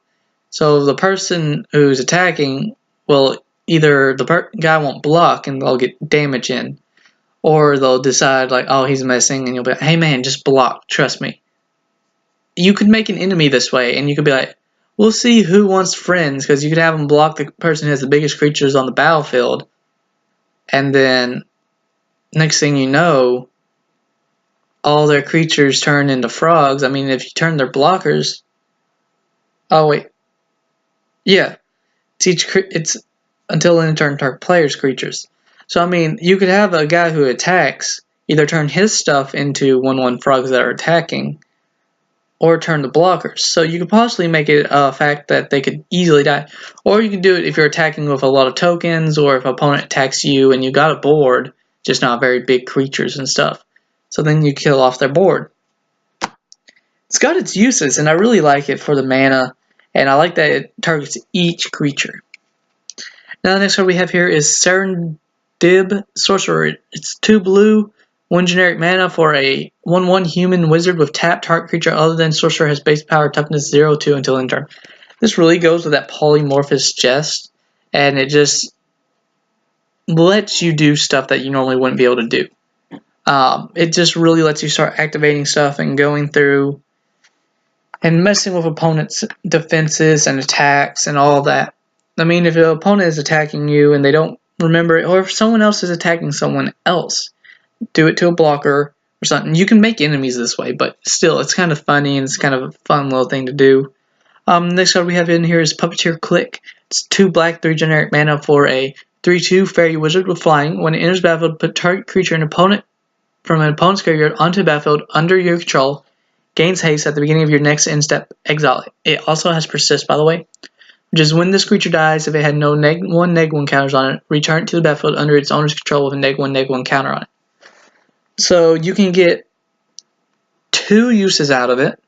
So the person who's attacking will either the guy won't block and they'll get damage in, or they'll decide like, "Oh, he's missing," and you'll be like, "Hey man, just block. Trust me." You could make an enemy this way, and you could be like, we'll see who wants friends, because you could have them block the person who has the biggest creatures on the battlefield, and then next thing you know, all their creatures turn into frogs. I mean, if you turn their blockers... Oh, wait. Yeah. It's until end of turn target player's creatures. So, I mean, you could have a guy who attacks either turn his stuff into 1/1 frogs that are attacking, or turn the blockers. So you could possibly make it a fact that they could easily die. Or you can do it if you're attacking with a lot of tokens, or if an opponent attacks you and you got a board, just not very big creatures and stuff. So then you kill off their board. It's got its uses, and I really like it for the mana, and I like that it targets each creature. Now the next card we have here is Serendib Sorcery. It's 2 blue, 1 generic mana for a 1/1 human wizard with tap. Target creature other than sorcerer has base power toughness 0/2 until end turn. This really goes with that Polymorphous Jester, and it just lets you do stuff that you normally wouldn't be able to do. It just really lets you start activating stuff and going through and messing with opponents' defenses and attacks and all that. I mean, if an opponent is attacking you and they don't remember it, or if someone else is attacking someone else, do it to a blocker or something. You can make enemies this way, but still, it's kind of funny and it's kind of a fun little thing to do. Next card we have in here is Puppeteer Click. It's 2 black, 3 generic mana for a 3/2 fairy wizard with flying. When it enters the battlefield, put target creature and opponent from an opponent's graveyard onto the battlefield under your control. Gains haste at the beginning of your next end step. Exile it. It also has persist, by the way. Which is when this creature dies, if it had no -1/-1 counters on it, return it to the battlefield under its owner's control with a -1/-1 counter on it. So you can get 2 uses out of it.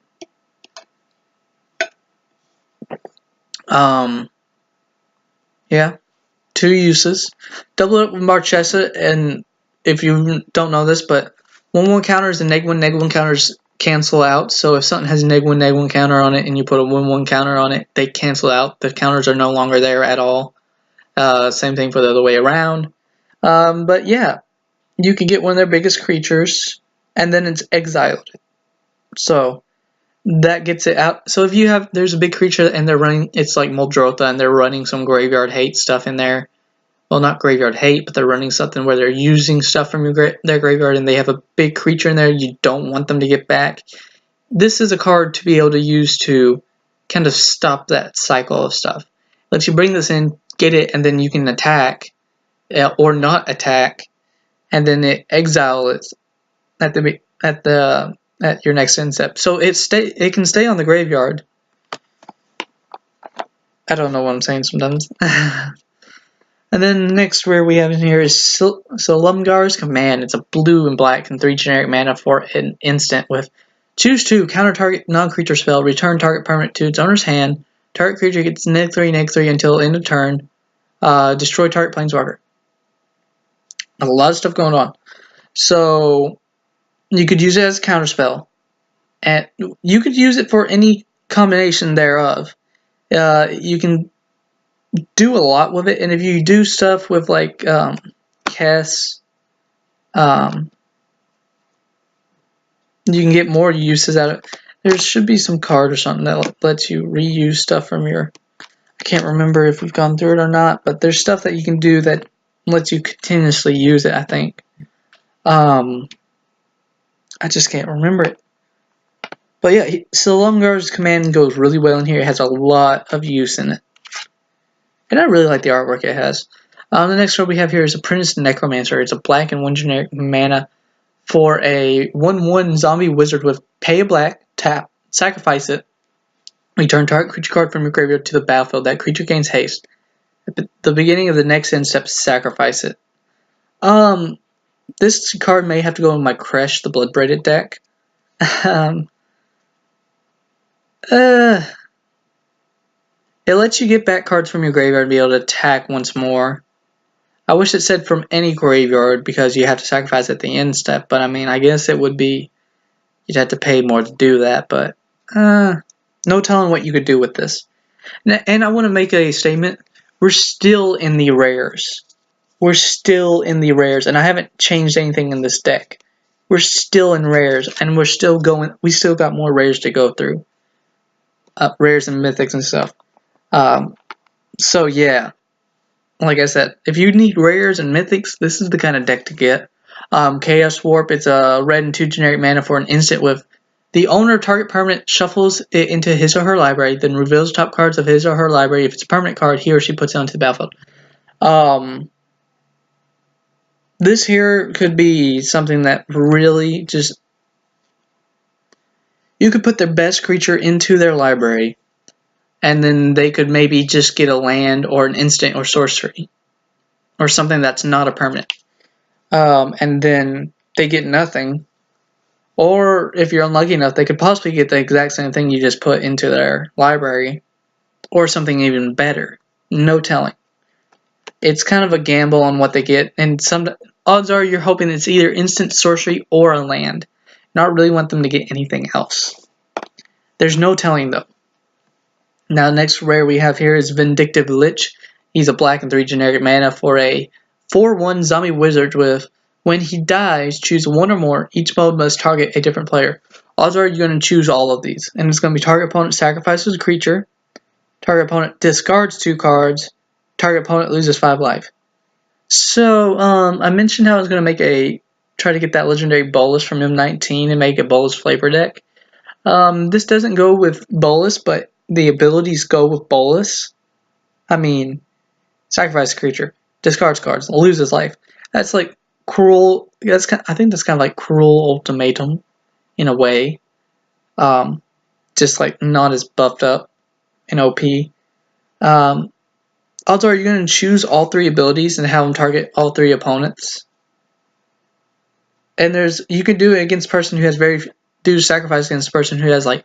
Yeah, 2 uses. Double it up with Marchesa, and if you don't know this, but 1/1 counters and -1/-1 counters cancel out. So if something has a -1/-1 counter on it and you put a 1/1 counter on it, they cancel out. The counters are no longer there at all. Same thing for the other way around. But yeah, you can get one of their biggest creatures, and then it's exiled. So that gets it out. So if you there's a big creature and they're running, it's like Muldrotha, and they're running some graveyard hate stuff in there, well, not graveyard hate, but they're running something where they're using stuff from their graveyard and they have a big creature in there you don't want them to get back. This is a card to be able to use to kind of stop that cycle of stuff. Lets you bring this in, get it, and then you can attack or not attack, and then it exile it at your next end step. So it can stay on the graveyard. I don't know what I'm saying sometimes. And then next rare we have in here is Solumgar's Command. It's a blue and black and 3 generic mana for an instant with choose 2, counter target non-creature spell, return target permanent to its owner's hand, target creature gets -3/-3 until end of turn, destroy target planeswalker. A lot of stuff going on. So you could use it as a counter spell, and you could use it for any combination thereof. You can do a lot with it, and if you do stuff with like Caste, you can get more uses out of it. There should be some card or something that lets you reuse stuff from your... I can't remember if we've gone through it or not, but there's stuff that you can do that lets you continuously use it, I think. I just can't remember it. But yeah, Solumgar's Command goes really well in here. It has a lot of use in it. And I really like the artwork it has. The next card we have here is a Princeton Necromancer. It's a black and 1 generic mana for a 1/1 zombie wizard with pay a black, tap, sacrifice it, return target creature card from your graveyard to the battlefield. That creature gains haste. At the beginning of the next end step, sacrifice it. This card may have to go in my Crash the Bloodbraided deck. It lets you get back cards from your graveyard and be able to attack once more. I wish it said from any graveyard because you have to sacrifice at the end step, but I mean, I guess it would be, you'd have to pay more to do that, but no telling what you could do with this. And I want to make a statement. We're still in the rares. We're still in the rares, and I haven't changed anything in this deck. We're still in rares, and we still got more rares to go through. Rares and mythics and stuff. So yeah, like I said, if you need rares and mythics, this is the kind of deck to get. Chaos Warp, it's a red and 2 generic mana for an instant with the owner of target permanent shuffles it into his or her library, then reveals top cards of his or her library. If it's a permanent card, he or she puts it onto the battlefield. This here could be something that really just... You could put their best creature into their library, and then they could maybe just get a land or an instant or sorcery or something that's not a permanent. And then they get nothing. Or if you're unlucky enough, they could possibly get the exact same thing you just put into their library or something even better. No telling. It's kind of a gamble on what they get, and some odds are you're hoping it's either instant sorcery or a land. Not really want them to get anything else. There's no telling though. Now, next rare we have here is Vindictive Lich. He's a black and 3 generic mana for a 4/1 zombie wizard with, when he dies, choose 1 or more. Each mode must target a different player. Odds are you're going to choose all of these. And it's going to be target opponent sacrifices a creature, target opponent discards 2 cards, target opponent loses 5 life. So, I mentioned how I was going to try to get that legendary Bolus from M19 and make a Bolus flavor deck. This doesn't go with Bolus, but the abilities go with Bolus. I mean, sacrifice a creature, discards cards, loses life. That's like cruel. I think that's kind of like Cruel Ultimatum, in a way. Just like not as buffed up in OP. Odds are you're going to choose all 3 abilities and have them target all 3 opponents. And you can do it against a person who has do sacrifice against a person who has like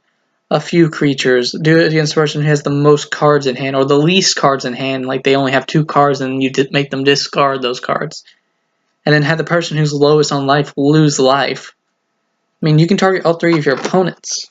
a few creatures. Do it against a person who has the most cards in hand or the least cards in hand, like they only have 2 cards and you make them discard those cards. And then have the person who's lowest on life lose life. I mean, you can target all 3 of your opponents.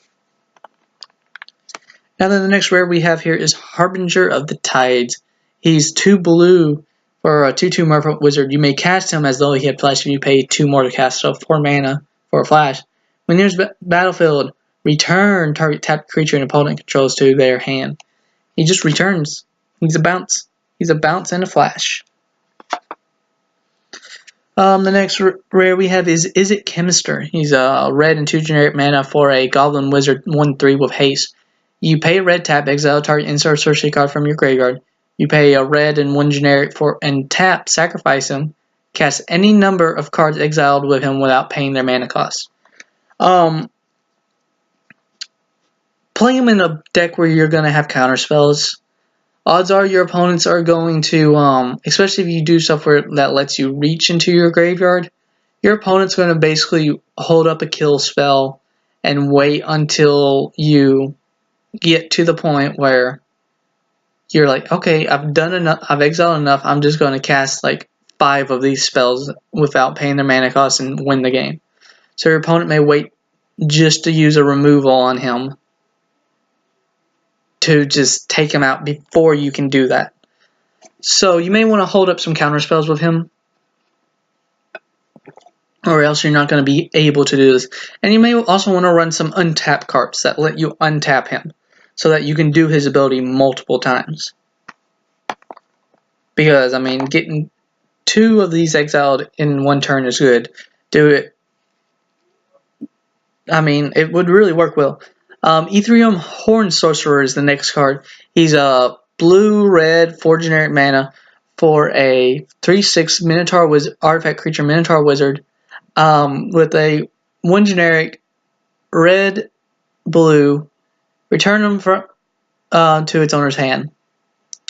Now then, the next rare we have here is Harbinger of the Tides. He's 2 blue for a 2/2 merfolk wizard. You may cast him as though he had flash and you pay 2 more to cast, so 4 mana for a flash. When near battlefield, return target tapped creature an opponent controls to their hand. He just returns. He's a bounce. He's a bounce and a flash. The next rare we have is it Chemister. He's a red and 2 generic mana for a Goblin Wizard 1/3 with haste. You pay a red, tap, exile target insert sorcery card from your graveyard. You pay a red and 1 generic and tap, sacrifice him. Cast any number of cards exiled with him without paying their mana cost. Playing him in a deck where you're going to have counter spells, odds are your opponents are going to, especially if you do stuff that lets you reach into your graveyard, your opponent's going to basically hold up a kill spell and wait until you get to the point where you're like, okay, I've done enough, I've exiled enough, I'm just going to cast like 5 of these spells without paying their mana cost and win the game. So your opponent may wait just to use a removal on him to just take him out before you can do that. So you may want to hold up some counter spells with him, or else you're not going to be able to do this. And you may also want to run some untap cards that let you untap him, so that you can do his ability multiple times. Because, I mean, getting 2 of these exiled in 1 turn is good. Do it. I mean, it would really work well. Ethereum Horn Sorcerer is the next card. He's a blue-red 4 generic mana for a 3/6 Minotaur artifact creature Minotaur Wizard with a 1 generic red-blue. Return them to its owner's hand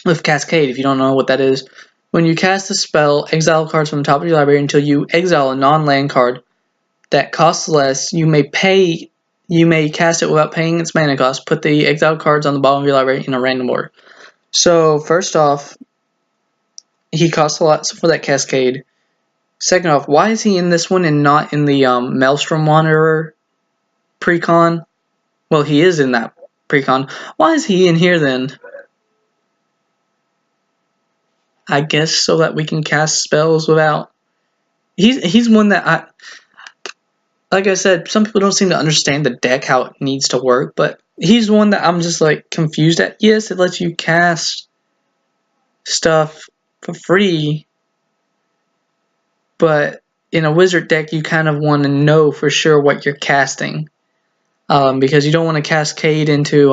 with Cascade. If you don't know what that is, when you cast a spell, exile cards from the top of your library until you exile a non-land card that costs less. You may cast it without paying its mana cost. Put the exiled cards on the bottom of your library in a random order. So first off, he costs a lot for that Cascade. Second off, why is he in this one and not in the Maelstrom Wanderer Precon? Well, he is in that Precon. Why is he in here then? I guess so that we can cast spells without. He's one that like I said, some people don't seem to understand the deck, how it needs to work, but he's one that I'm just like confused at. Yes, it lets you cast stuff for free, but in a wizard deck, you kind of want to know for sure what you're casting, because you don't want to cascade into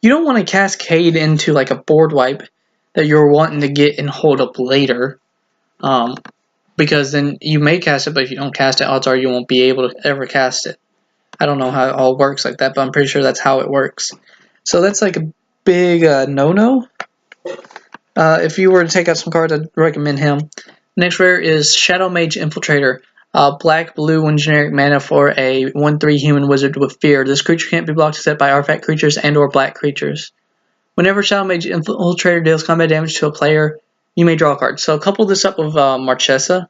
you don't want to cascade into like a board wipe that you're wanting to get and hold up later. Because then you may cast it, but if you don't cast it, odds are you won't be able to ever cast it. I don't know how it all works like that, but I'm pretty sure that's how it works. So that's like a big no-no. If you were to take out some cards, I'd recommend him. Next rare is shadowmage infiltrator. Black, blue, 1 generic mana for a 1/3 human wizard with fear. This creature can't be blocked except by artifact creatures and or black creatures. Whenever shadowmage infiltrator deals combat damage to a player, you may draw a card. So couple this up with Marchesa.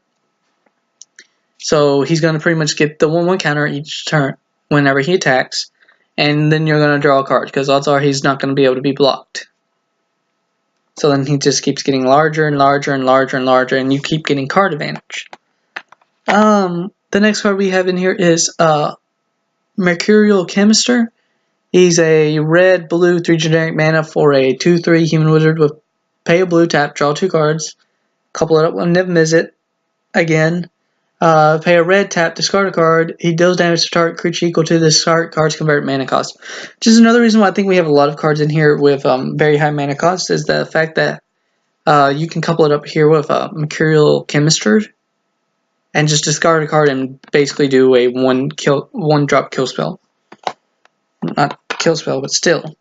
So he's going to pretty much get the 1/1 counter each turn whenever he attacks. And then you're going to draw a card, because odds are he's not going to be able to be blocked. So then he just keeps getting larger and larger and larger and larger, and you keep getting card advantage. The next card we have in here is Mercurial Chemister. He's a red-blue 3 generic mana for a 2/3 human wizard with pay a blue, tap, draw 2 cards, couple it up with Niv Mizzet again. Pay a red, tap, discard a card. He deals damage to target creature equal to this card's converted mana cost. Which is another reason why I think we have a lot of cards in here with very high mana cost, is the fact that you can couple it up here with Mercurial Chemister and just discard a card and basically do a one drop kill spell. Not kill spell, but still.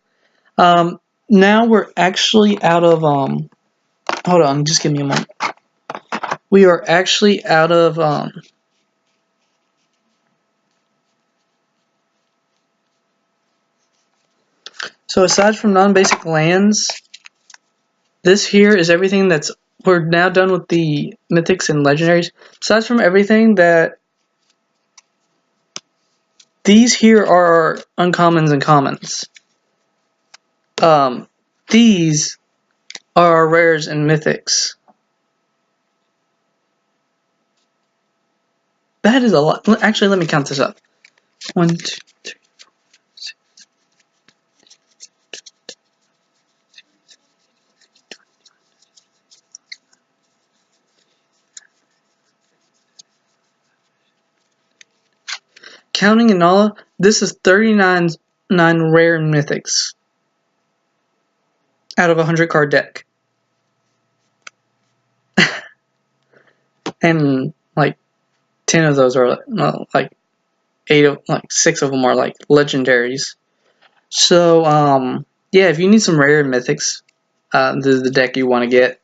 Now we're actually out of hold on, just give me a moment. We are actually out of so aside from non-basic lands, this here is everything we're now done with the mythics and legendaries. Aside from everything that these here are uncommons and commons. These are our rares and mythics. That is a lot. Actually, let me count this up. 1, 2, 3, 4, 5, 6. counting Anala, this is 39 rare and mythics out of a 100 card deck. And like 10 of those are like 6 of them are like legendaries. So yeah, if you need some rare and mythics, this is the deck you want to get.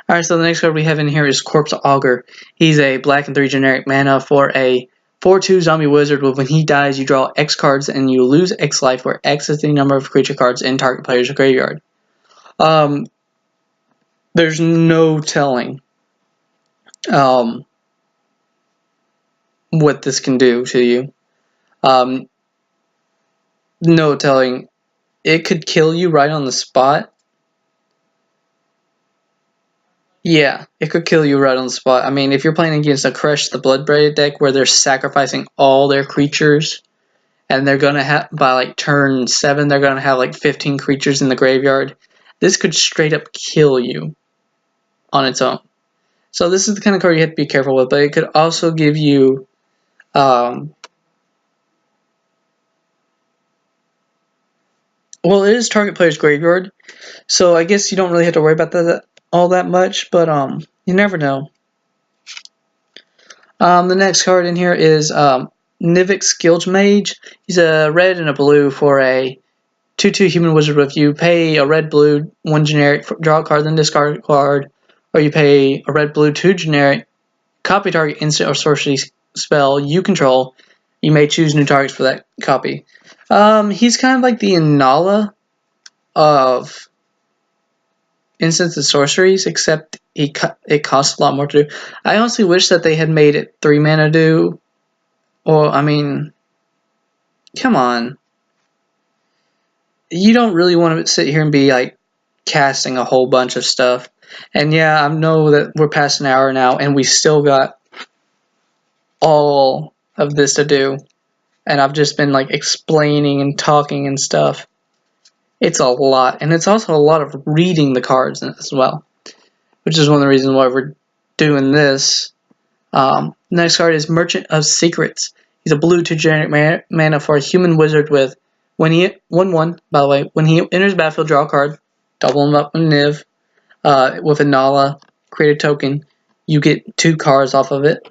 Alright, so the next card we have in here is Corpse Augur. He's a black and 3 generic mana for a 4/2 zombie wizard. When he dies, you draw X cards and you lose X life, where X is the number of creature cards in target player's graveyard. There's no telling what this can do to you. No telling. It could kill you right on the spot. Yeah, it could kill you right on the spot. I mean, if you're playing against a Crush the Bloodbraid deck where they're sacrificing all their creatures, and they're gonna have, by like turn 7, they're gonna have like 15 creatures in the graveyard, this could straight up kill you on its own. So this is the kind of card you have to be careful with, but it could also give you well, it is target player's graveyard, so I guess you don't really have to worry about that all that much, but you never know. The next card in here is Nivix Guild Mage. He's a red and a blue for a 2/2 human wizard. If you pay a red blue 1 generic, draw a card, then discard a card, or you pay a red blue 2 generic, copy target instant or sorcery spell you control. You may choose new targets for that copy. He's kind of like the Anala of instants and sorceries, except it costs a lot more to do. I honestly wish that they had made it 3 mana do. Or, I mean, come on. You don't really want to sit here and be like casting a whole bunch of stuff. And yeah, I know that we're past an hour now and we still got all of this to do. And I've just been like explaining and talking and stuff. It's a lot, and it's also a lot of reading the cards as well, which is one of the reasons why we're doing this. Next card is Merchant of Secrets. He's a blue 2 generic mana for a human wizard with, when he 1/1, by the way, when he enters the battlefield, draw a card, double him up with Niv, with Anala, create a token. You get 2 cards off of it.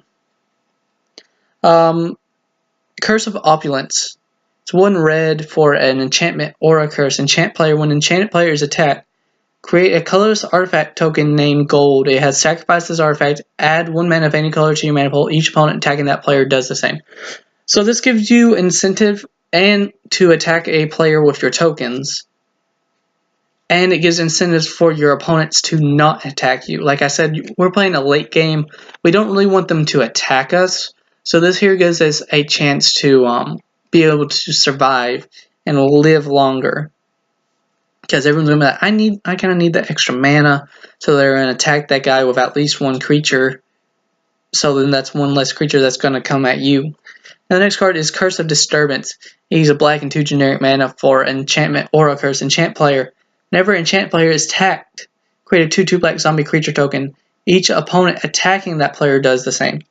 Curse of Opulence. It's 1 red for an enchantment or a curse. Enchant player. When enchanted player is attacked, create a colorless artifact token named Gold. It has sacrificed this artifact. Add 1 mana of any color to your mana pool. Each opponent attacking that player does the same. So this gives you incentive and to attack a player with your tokens. And it gives incentives for your opponents to not attack you. Like I said, we're playing a late game. We don't really want them to attack us. So this here gives us a chance to be able to survive and live longer, because everyone's gonna be like, I kind of need that extra mana, so they're gonna attack that guy with at least 1 creature. So then that's 1 less creature that's gonna come at you. Now the next card is Curse of Disturbance. He's a black and 2 generic mana for an enchantment or a curse. Enchant player. Whenever enchant player is attacked, create a 2/2 black zombie creature token. Each opponent attacking that player does the same.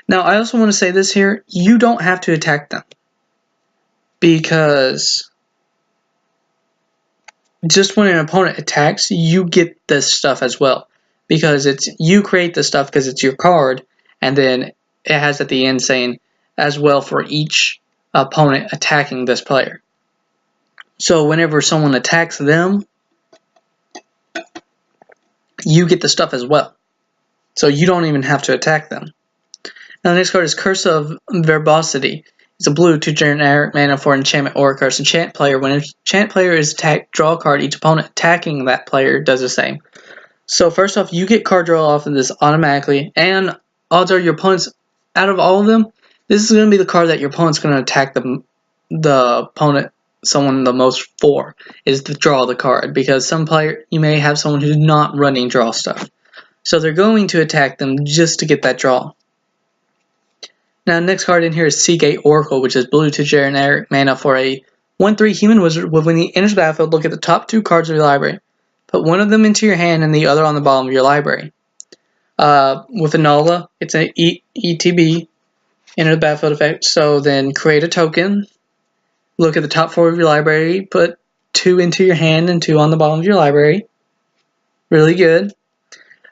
Now, I also want to say this here, you don't have to attack them, because just when an opponent attacks, you get this stuff as well, because you create the stuff because it's your card, and then it has at the end saying, as well for each opponent attacking this player. So whenever someone attacks them, you get the stuff as well. So you don't even have to attack them. Now the next card is Curse of Verbosity. It's a blue 2 generic mana for enchantment or a curse. Enchant player. When an enchant player is attacked, draw a card. Each opponent attacking that player does the same. So first off, you get card draw off of this automatically, and odds are your opponents, out of all of them, this is going to be the card that your opponent's going to attack someone the most for, is to draw the card, because some player, you may have someone who's not running draw stuff. So they're going to attack them just to get that draw. Now, next card in here is Seagate Oracle, which is blue 2 generic mana for a 1/3 human wizard. When he enters the battlefield, look at the top 2 cards of your library. Put one of them into your hand and the other on the bottom of your library. With Anala, it's an ETB, enter the battlefield effect. So then create a token. Look at the top 4 of your library. Put 2 into your hand and 2 on the bottom of your library. Really good.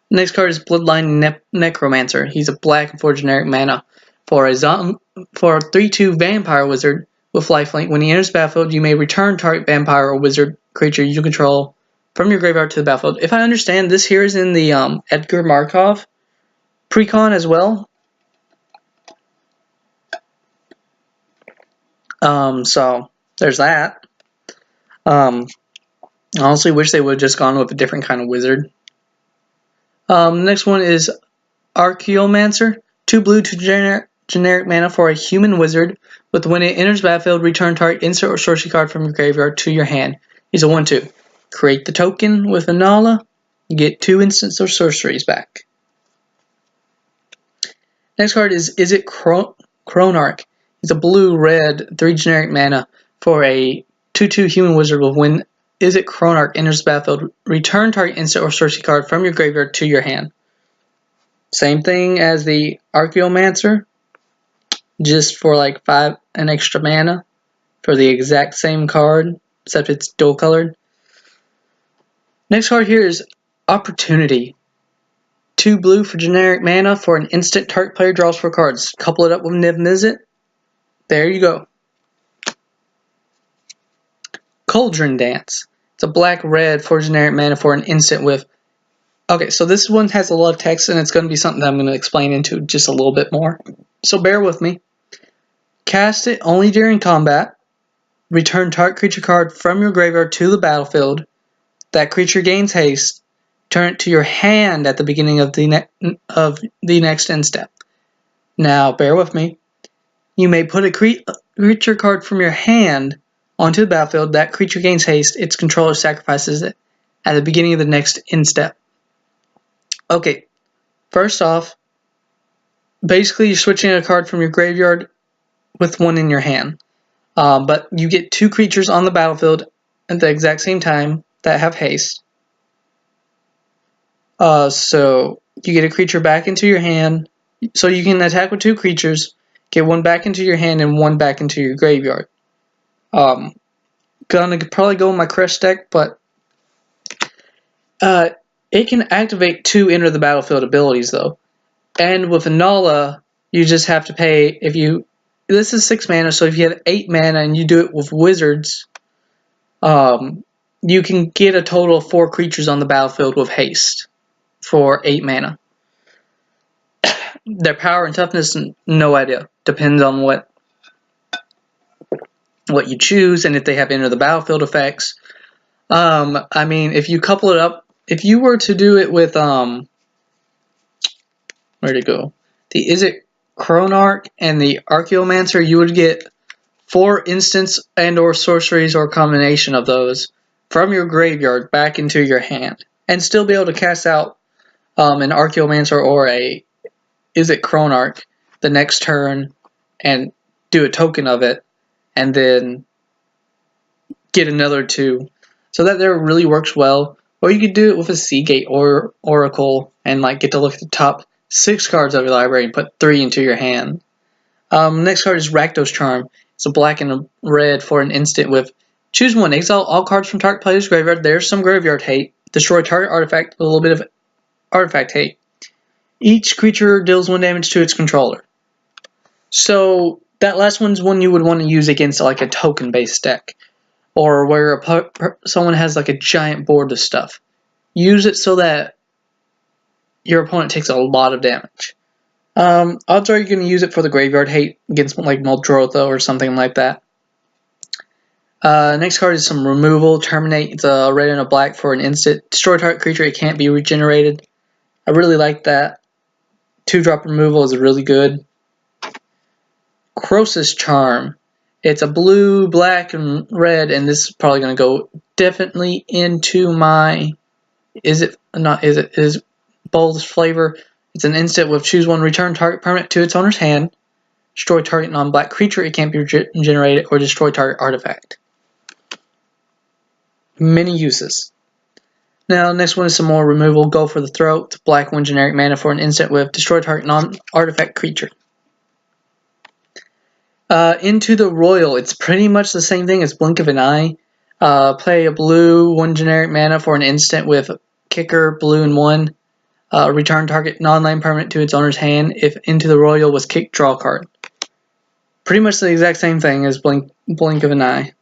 Next card is Bloodline Necromancer. He's a black and 4 generic mana for a 3/2 vampire wizard with lifelink. When he enters the battlefield, you may return target vampire or wizard creature you control from your graveyard to the battlefield. If I understand, this here is in the Edgar Markov Precon as well. So there's that. I honestly wish they would have just gone with a different kind of wizard. Next one is Archaeomancer. 2 blue, 2 generic mana for a human wizard. With when it enters battlefield, return target instant or sorcery card from your graveyard to your hand. He's a 1/2. Create the token with Anala. You get 2 instants or sorceries back. Next card is it Chronarch. He's a blue-red 3 generic mana for a 2/2 human wizard. With when Is it Chronarch enters the battlefield, return target instant or sorcery card from your graveyard to your hand. Same thing as the Archaeomancer, just for like 5 an extra mana for the exact same card, except it's dual colored. Next card here is Opportunity. 2 blue for generic mana for an instant target player draws 4 cards. Couple it up with Niv Mizzet. There you go. Cauldron Dance. It's a black-red for generic mana for an instant with... Okay, so this one has a lot of text, and it's going to be something that I'm going to explain into just a little bit more. So bear with me. Cast it only during combat. Return target creature card from your graveyard to the battlefield. That creature gains haste. Turn it to your hand at the beginning of the next end step. Now, bear with me. You may put a creature card from your hand onto the battlefield. That creature gains haste. Its controller sacrifices it at the beginning of the next end step. Okay, first off, basically you're switching a card from your graveyard with one in your hand. But you get 2 creatures on the battlefield at the exact same time that have haste. So you get a creature back into your hand. So you can attack with 2 creatures, get 1 back into your hand and 1 back into your graveyard. Gonna probably go with my Crest deck, but it can activate 2 enter the battlefield abilities though. And with Anala, you just have to pay this is 6 mana, so if you have 8 mana and you do it with wizards, you can get a total of 4 creatures on the battlefield with haste for 8 mana. Their power and toughness, no idea. Depends on what you choose and if they have enter the battlefield effects. I mean, if you couple it up, if you were to do it with where'd it go? Is it Chronarch and the Archaeomancer, you would get 4 instants and or sorceries or combination of those from your graveyard back into your hand, and still be able to cast out an Archaeomancer or a Chronarch the next turn and do a token of it, and then get another 2. So that there really works well. Or you could do it with a Seagate or Oracle and like get to look at the top 6 cards of your library and put 3 into your hand. Next card is Rakdos Charm. It's a black and a red for an instant with choose 1. Exile all cards from target player's graveyard. There's some graveyard hate. Destroy target artifact with a little bit of artifact hate. Each creature deals 1 damage to its controller. So that last one's one you would want to use against like a token-based deck, or where someone has like a giant board of stuff. Use it so that your opponent takes a lot of damage. Odds are you're going to use it for the graveyard hate against like Muldrotha or something like that. Next card is some removal. Terminate. It's a red and a black for an instant. Destroy target creature. It can't be regenerated. I really like that. 2-drop removal is really good. Colossus Charm. It's a blue, black, and red, and this is probably going to go definitely into my is Bowl's flavor. It's an instant with choose 1, return target permanent to its owner's hand, destroy target non-black creature, it can't be generated, or destroy target artifact. Many uses. Now, next one is some more removal. Go for the Throat. Black 1 generic mana for an instant with destroy target non-artifact creature. Into the Royal, it's pretty much the same thing as Blink of an Eye. Play a blue 1 generic mana for an instant with Kicker, blue and 1. Return target non-land permanent to its owner's hand. If Into the Royal was kicked, draw a card. Pretty much the exact same thing as Blink of an Eye.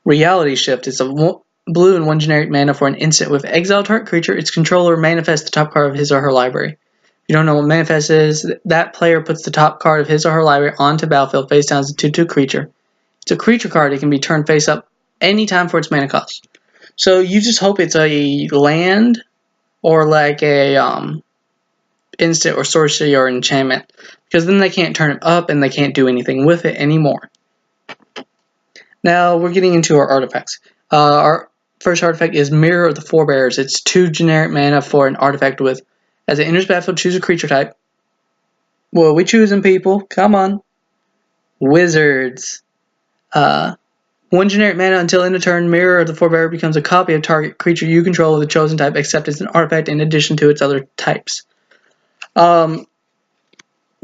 Reality Shift is a blue and 1 generic mana for an instant with exile target creature. Its controller manifests the top card of his or her library. If you don't know what manifest is, that player puts the top card of his or her library onto battlefield face down as a 2/2 creature. It's a creature card. It can be turned face up anytime for its mana cost. So you just hope it's a land or like a instant or sorcery or enchantment, because then they can't turn it up and they can't do anything with it anymore. Now we're getting into our artifacts. Our first artifact is Mirror of the Forebears. It's 2 generic mana for an artifact with, as it enters battlefield, choose a creature type. What are we choosing, people? Come on. Wizards. 1 generic mana until end of turn. Mirror of the Forebear becomes a copy of target creature you control of the chosen type, except it's an artifact in addition to its other types.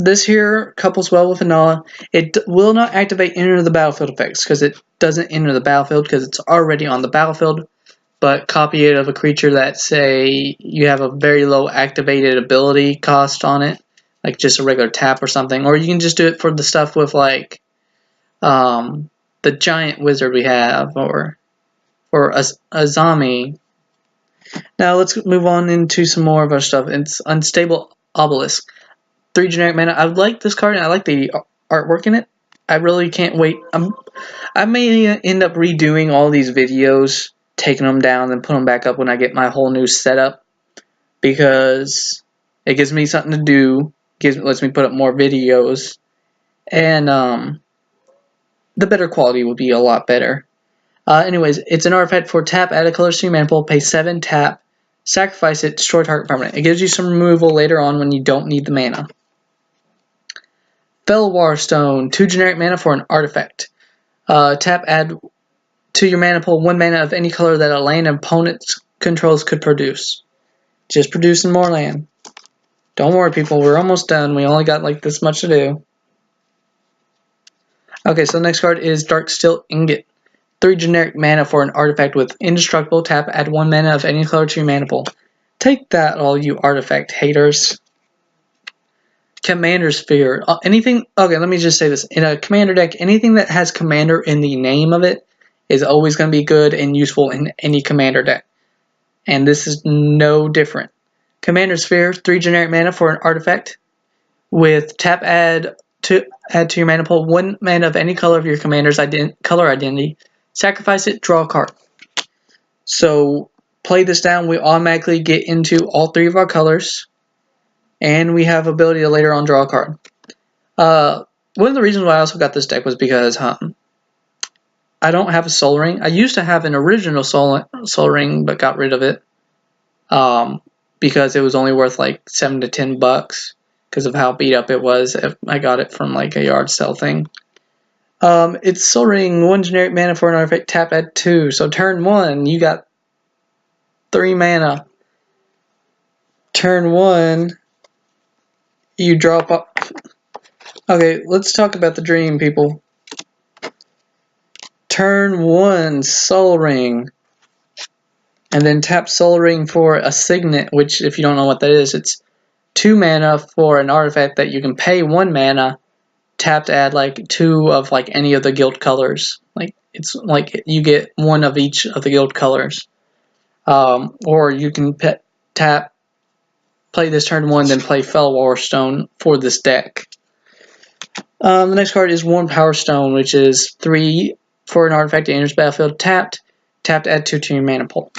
This here couples well with Anala. It will not activate enter the battlefield effects because it doesn't enter the battlefield because it's already on the battlefield. But copy it of a creature that, say, you have a very low activated ability cost on it, like just a regular tap or something. Or you can just do it for the stuff with like the giant wizard we have, or a zombie. Now let's move on into some more of our stuff. It's Unstable Obelisk. 3 generic mana. I like this card and I like the artwork in it. I really can't wait. I may end up redoing all these videos, taking them down and put them back up when I get my whole new setup, because it gives me something to do. Lets me put up more videos, and the better quality will be a lot better. Anyways, it's an artifact for tap, add a color to your mana pool, pay 7, tap, sacrifice it, destroy target permanent. It gives you some removal later on when you don't need the mana. Fellwar Stone, 2 generic mana for an artifact. Tap, add to your mana pool 1 mana of any color that a land opponent's controls could produce. Just producing more land. Don't worry, people, we're almost done. We only got like this much to do. Okay, so the next card is Darksteel Ingot. 3 generic mana for an artifact with indestructible. Tap, add 1 mana of any color to your mana pool. Take that, all you artifact haters. Commander Sphere. Okay, let me just say this. In a commander deck, anything that has commander in the name of it is always going to be good and useful in any commander deck. And this is no different. Commander Sphere, 3 generic mana for an artifact with tap, add to your mana pool 1 mana of any color of your commander's color identity. Sacrifice it, draw a card. So play this down, we automatically get into all 3 of our colors. And we have ability to later on draw a card. One of the reasons why I also got this deck was because I don't have a Soul Ring. I used to have an original Soul Ring, but got rid of it because it was only worth like $7 to $10 because of how beat up it was. I got it from like a yard sale thing. It's Soul Ring, 1 generic mana for an artifact, tap, add 2. So turn 1, you got 3 mana. Turn 1. You drop up. Okay, let's talk about the dream, people. Turn 1, Soul Ring. And then tap Soul Ring for a Signet, which, if you don't know what that is, it's 2 mana for an artifact that you can pay 1 mana, tap to add like 2 of like any of the guild colors. Like it's like you get 1 of each of the guild colors. Or you can tap, play this turn 1, then play Fellwar Stone for this deck. The next card is Worn Power Stone, which is 3 for an artifact that enters battlefield tapped. Tap to add 2 to your mana pool.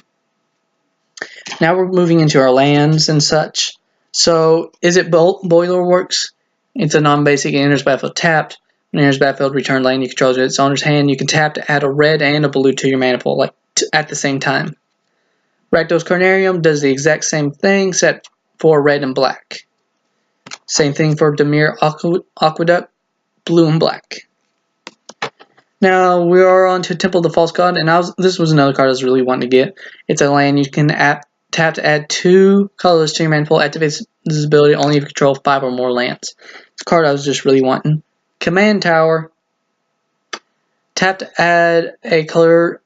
Now we're moving into our lands and such. So, is it Boiler Works? It's a non-basic, it enters battlefield tapped. When it enters battlefield, return land you control to its owner's hand. You can tap to add a red and a blue to your mana pool, like at the same time. Rakdos Carnarium does the exact same thing, except for red and black. Same thing for Demir Aqueduct, blue and black. Now we are on to Temple of the False God, and this was another card I was really wanting to get. It's a land you can tap to add 2 colors to your mana pool. Activates this ability only if you control 5 or more lands. It's a card I was just really wanting. Command Tower. Tap to add a color.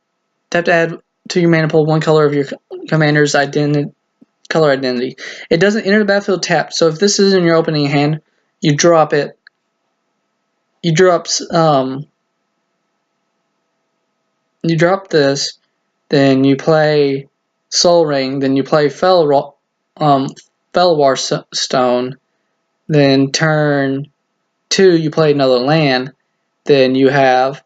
Tap to add to your mana pool 1 color of your commander's color identity. It doesn't enter the battlefield tapped. So if this is in your opening hand, you drop it. You drop this, then you play Soul Ring, then you play Fellwar Stone, then turn 2 you play another land, then you have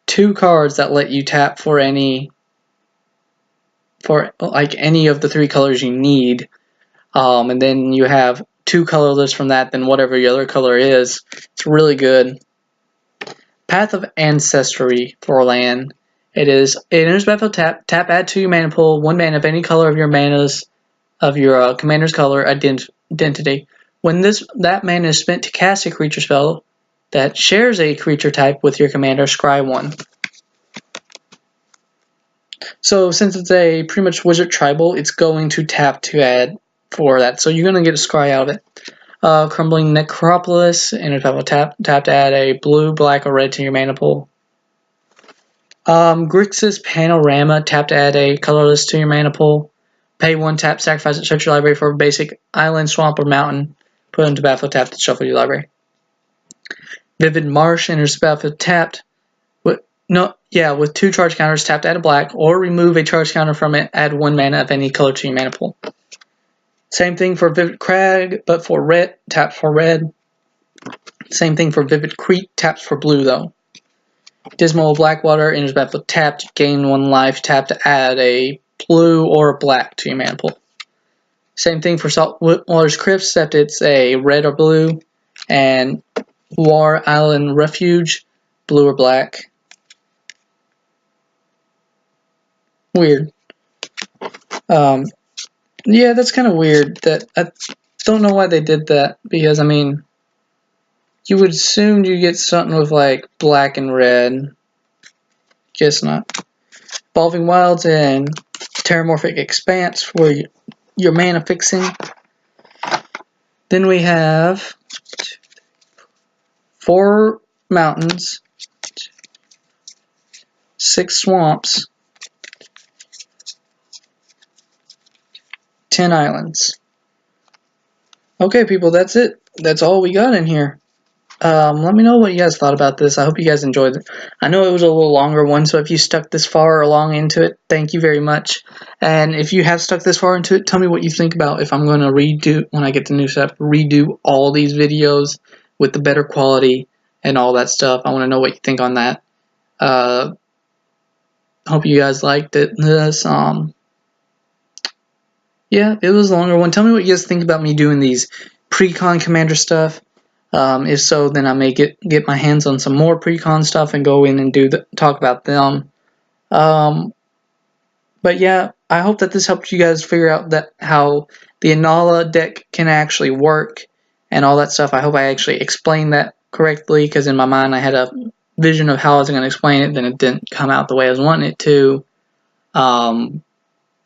2 cards that let you tap for any of the 3 colors you need, and then you have 2 colorless from that, then whatever your other color is. It's really good. Path of Ancestry for land. It enters battlefield tap, add to your mana pool 1 mana of any color of your commander's color identity. When that mana is spent to cast a creature spell that shares a creature type with your commander, scry 1. So since it's a pretty much wizard tribal, it's going to tap to add for that. So you're going to get a scry out of it. Crumbling Necropolis, and if I will tap to add a blue, black, or red to your mana pool. Grixis Panorama, tap to add a colorless to your mana pool. Pay 1 tap, sacrifice it, search your library for a basic island, swamp, or mountain. Put it into battlefield tap to shuffle your library. Vivid Marsh, enters battlefield tapped. With 2 charge counters, tap to add a black, or remove a charge counter from it, add 1 mana of any color to your mana pool. Same thing for Vivid Crag, but for red, taps for red. Same thing for Vivid Creek, taps for blue though. Dismal Blackwater, enters battlefield tapped, gain 1 life, tap to add a blue or a black to your mana pool. Same thing for Saltwater's Crypt, except it's a red or blue, and War Island Refuge, blue or black. Weird. Yeah, that's kind of weird. That I don't know why they did that, because I mean, you would assume you get something with like black and red. Guess not. Evolving Wilds and Terramorphic Expanse for your mana fixing. Then we have 4 mountains, 6 swamps, 10 islands. Okay, people, that's it. That's all we got in here. Let me know what you guys thought about this. I hope you guys enjoyed it. I know it was a little longer one, so if you stuck this far along into it, thank you very much. And if you have stuck this far into it, tell me what you think about if I'm going to redo, when I get the new setup, redo all these videos with the better quality and all that stuff. I want to know what you think on that. Hope you guys liked it. Yeah, it was a longer one. Tell me what you guys think about me doing these pre-con commander stuff. If so, then I may get my hands on some more pre-con stuff and go in and talk about them. But yeah, I hope that this helped you guys figure out how the Anala deck can actually work and all that stuff. I hope I actually explained that correctly, because in my mind I had a vision of how I was going to explain it, then it didn't come out the way I was wanting it to.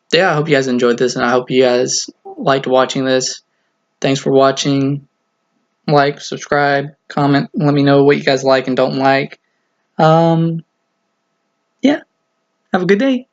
Yeah, I hope you guys enjoyed this, and I hope you guys liked watching this. Thanks for watching. Like, subscribe, comment, let me know what you guys like and don't like. Yeah, have a good day.